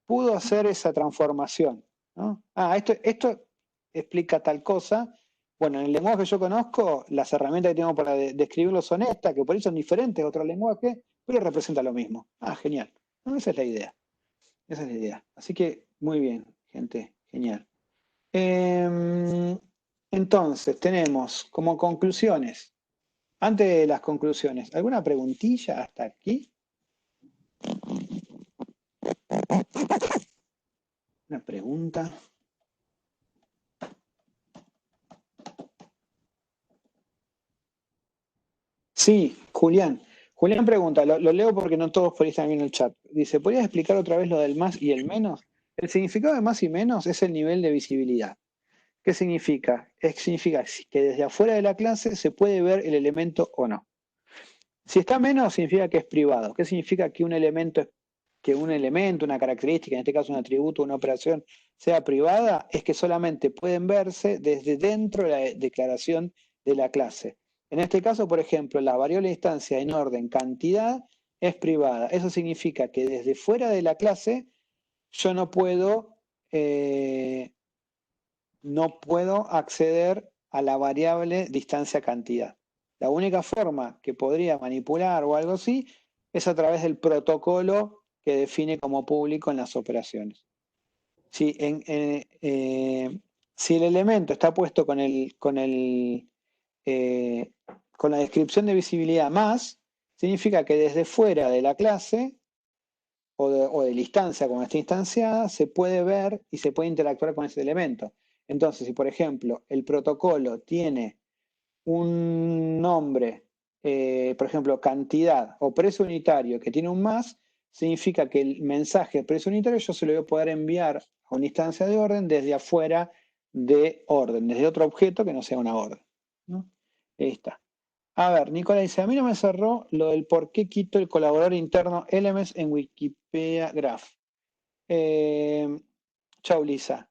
pudo hacer esa transformación, ¿no? Esto explica tal cosa. Bueno, en el lenguaje que yo conozco, las herramientas que tengo para describirlo son estas, que por ahí son diferentes a otro lenguaje, pero representa lo mismo. Ah, genial. No, esa es la idea. Esa es la idea. Así que, muy bien, gente. Genial. Entonces, tenemos como conclusiones. Antes de las conclusiones, ¿alguna preguntilla hasta aquí? Una pregunta. Sí, Julián. Julián pregunta, lo leo porque no todos por ahí están viendo el chat. Dice, ¿podrías explicar otra vez lo del más y el menos? El significado de más y menos es el nivel de visibilidad. ¿Qué significa? Significa que desde afuera de la clase se puede ver el elemento o no. Si está menos, significa que es privado. ¿Qué significa que un elemento, una característica, en este caso un atributo, una operación, sea privada? Es que solamente pueden verse desde dentro de la declaración de la clase. En este caso, por ejemplo, la variable de instancia en orden cantidad es privada. Eso significa que desde fuera de la clase yo no puedo acceder a la variable distancia cantidad. La única forma que podría manipular o algo así es a través del protocolo que define como público en las operaciones. Si el elemento está puesto con la descripción de visibilidad más, significa que desde fuera de la clase o de la instancia como está instanciada, se puede ver y se puede interactuar con ese elemento. Entonces, si por ejemplo el protocolo tiene un nombre, por ejemplo, cantidad o precio unitario que tiene un más, significa que el mensaje precio unitario yo se lo voy a poder enviar a una instancia de orden desde afuera de orden, desde otro objeto que no sea una orden, ¿no? Ahí está. A ver, Nicolás dice, a mí no me cerró lo del por qué quito el colaborador interno LMS en Wikipedia Graph. Chau, Lisa.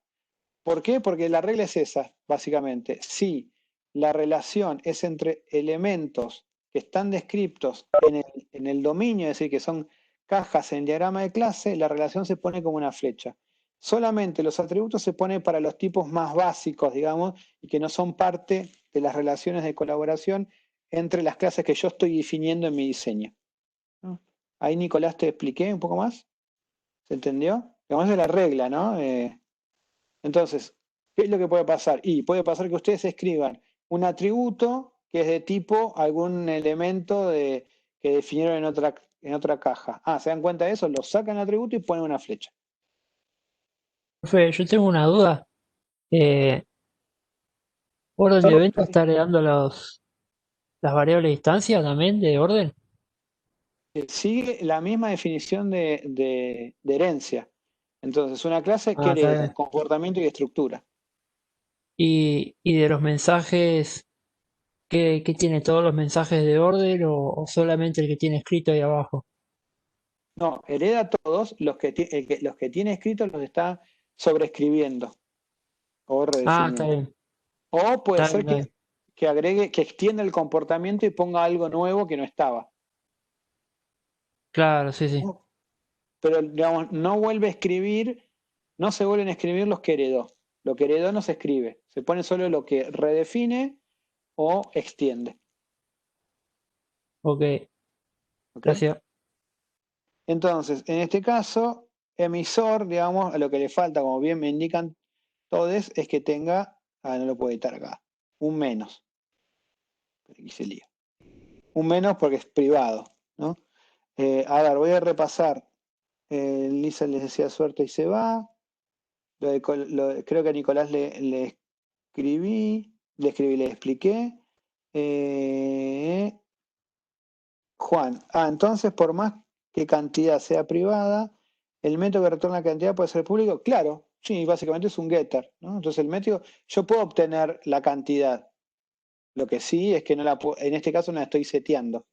¿Por qué? Porque la regla es esa, básicamente. Si la relación es entre elementos que están descriptos en el dominio, es decir, que son cajas en diagrama de clase, la relación se pone como una flecha. Solamente los atributos se ponen para los tipos más básicos, digamos, y que no son parte de las relaciones de colaboración entre las clases que yo estoy definiendo en mi diseño. ¿No? Ahí, Nicolás, te expliqué un poco más. ¿Se entendió? Digamos, es la regla, ¿no? Entonces, ¿qué es lo que puede pasar? Y puede pasar que ustedes escriban un atributo que es de tipo algún elemento que definieron en otra caja. Ah, ¿se dan cuenta de eso? Lo sacan el atributo y ponen una flecha. Profe, yo tengo una duda. ¿Orden de evento está heredando las variables de instancia también de orden? Sigue la misma definición de herencia. Entonces, una clase que Ah, está hereda bien. comportamiento y estructura. Y de los mensajes, ¿qué tiene todos los mensajes de orden o solamente el que tiene escrito ahí abajo? No, hereda todos, los que tiene escritos los está sobreescribiendo o Ah, redefiniendo. está bien. O puede Está ser bien, está bien. que agregue, que extienda el comportamiento y ponga algo nuevo que no estaba. Claro, sí, sí. ¿No? Pero, digamos, no vuelve a escribir, no se vuelven a escribir los que heredó. Lo que heredó no se escribe. Se pone solo lo que redefine o extiende. Ok, ¿Ok? gracias. Entonces, en este caso, emisor, digamos, a lo que le falta, como bien me indican todos, es que tenga, no lo puedo editar acá, un menos. Aquí se lía. Un menos porque es privado, ¿no? A ver, voy a repasar. Lisa les decía suerte y se va. Creo que a Nicolás le expliqué. Juan, entonces por más que cantidad sea privada, el método que retorna la cantidad puede ser público. Claro, sí, básicamente es un getter, ¿no? Entonces el método, yo puedo obtener la cantidad. Lo que sí es que en este caso no la estoy seteando.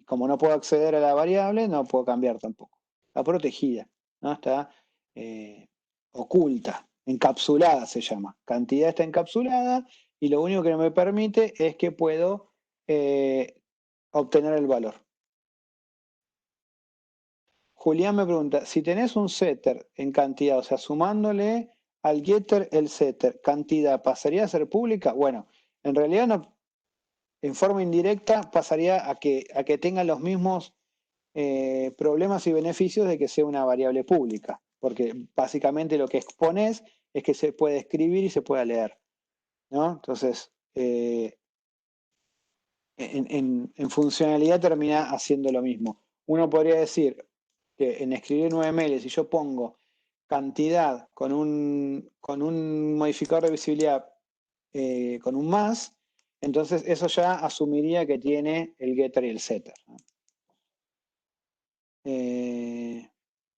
Como no puedo acceder a la variable, no puedo cambiar tampoco. Está protegida, ¿no? Está oculta, encapsulada se llama. Cantidad está encapsulada y lo único que no me permite es que puedo obtener el valor. Julián me pregunta, si tenés un setter en cantidad, o sea, sumándole al getter el setter, cantidad, ¿pasaría a ser pública? Bueno, en realidad no, en forma indirecta pasaría a que tenga los mismos problemas y beneficios de que sea una variable pública, porque básicamente lo que expones es que se puede escribir y se pueda leer, ¿no? Entonces, en funcionalidad termina haciendo lo mismo. Uno podría decir que en escribir en UML, si yo pongo cantidad con un modificador de visibilidad con un más, entonces eso ya asumiría que tiene el getter y el setter, ¿no?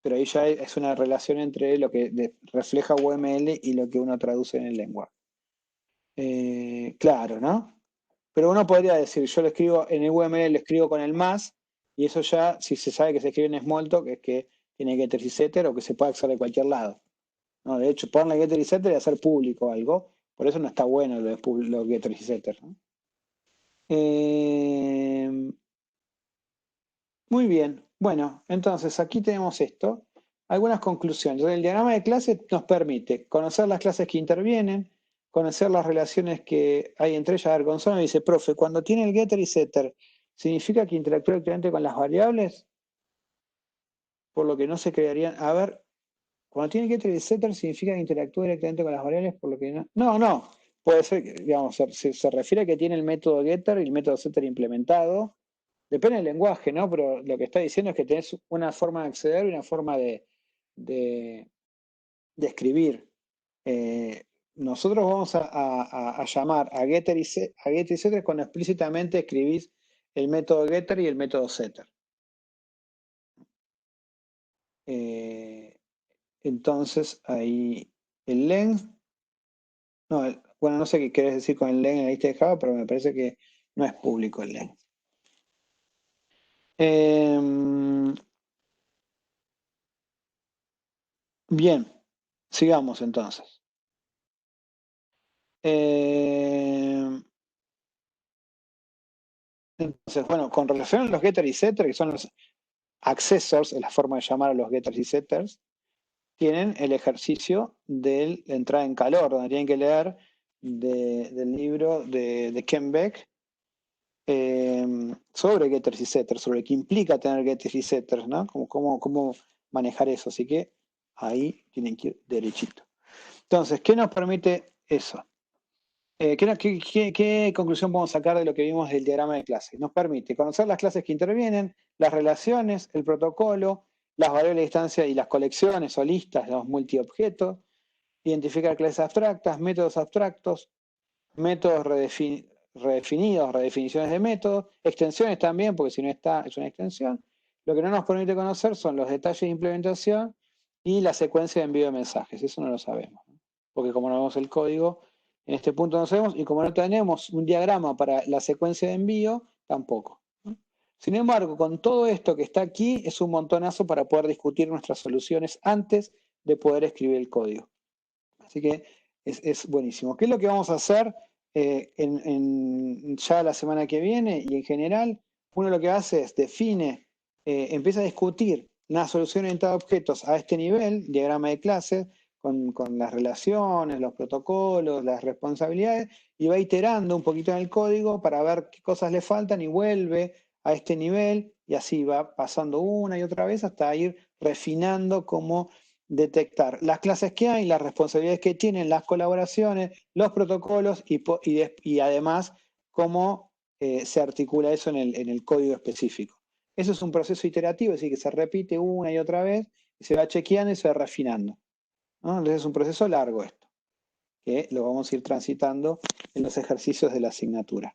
Pero ahí ya es una relación entre lo que refleja UML y lo que uno traduce en el lenguaje. Claro, ¿no? Pero uno podría decir, yo lo escribo en el UML, lo escribo con el más, y eso ya, si se sabe que se escribe en Smalltalk, es que tiene getter y setter o que se puede acceder de cualquier lado. No, de hecho, ponerle getter y setter y hacer público algo, por eso no está bueno los getter y setter, ¿no? Muy bien, bueno, entonces aquí tenemos esto. Algunas conclusiones. El diagrama de clase nos permite conocer las clases que intervienen, conocer las relaciones que hay entre ellas. A ver, Gonzalo me dice, profe, cuando tiene el getter y setter, ¿significa que interactúa directamente con las variables? Por lo que no se crearían. A ver, cuando tiene getter y setter, ¿significa que interactúa directamente con las variables? Por lo que no. No. Puede ser que, digamos, se refiere a que tiene el método getter y el método setter implementado. Depende del lenguaje, ¿no? Pero lo que está diciendo es que tenés una forma de acceder y una forma de escribir. Nosotros vamos a llamar a getter y setter cuando explícitamente escribís el método getter y el método setter. Entonces, ahí el length. No, bueno, no sé qué querés decir con el length en la lista de Java, pero me parece que no es público el length. Bien, sigamos entonces. Entonces, bueno, con relación a los getter y setter, que son los accessors, es la forma de llamar a los getters y setters, tienen el ejercicio de la entrada en calor, donde tienen que leer del libro de Ken Beck sobre getters y setters, sobre qué implica tener getters y setters, ¿no? Cómo manejar eso. Así que ahí tienen que ir derechito. Entonces, ¿qué nos permite eso? ¿Qué conclusión podemos sacar de lo que vimos del diagrama de clases? Nos permite conocer las clases que intervienen, las relaciones, el protocolo, las variables de distancia y las colecciones o listas, los multiobjetos, identificar clases abstractas, métodos abstractos, métodos redefinidos, redefiniciones de métodos, extensiones también, porque si no está, es una extensión. Lo que no nos permite conocer son los detalles de implementación y la secuencia de envío de mensajes. Eso no lo sabemos, ¿no? Porque como no vemos el código, en este punto no sabemos, y como no tenemos un diagrama para la secuencia de envío, tampoco, ¿no? Sin embargo, con todo esto que está aquí, es un montonazo para poder discutir nuestras soluciones antes de poder escribir el código. Así que es buenísimo. ¿Qué es lo que vamos a hacer ya la semana que viene y en general? Uno lo que hace es empieza a discutir una solución orientada a objetos a este nivel, diagrama de clases, con las relaciones, los protocolos, las responsabilidades, y va iterando un poquito en el código para ver qué cosas le faltan y vuelve a este nivel, y así va pasando una y otra vez hasta ir refinando cómo detectar las clases que hay, las responsabilidades que tienen, las colaboraciones, los protocolos y además cómo se articula eso en el código específico. Eso es un proceso iterativo, es decir, que se repite una y otra vez, y se va chequeando y se va refinando, ¿no? Entonces es un proceso largo esto, que lo vamos a ir transitando en los ejercicios de la asignatura.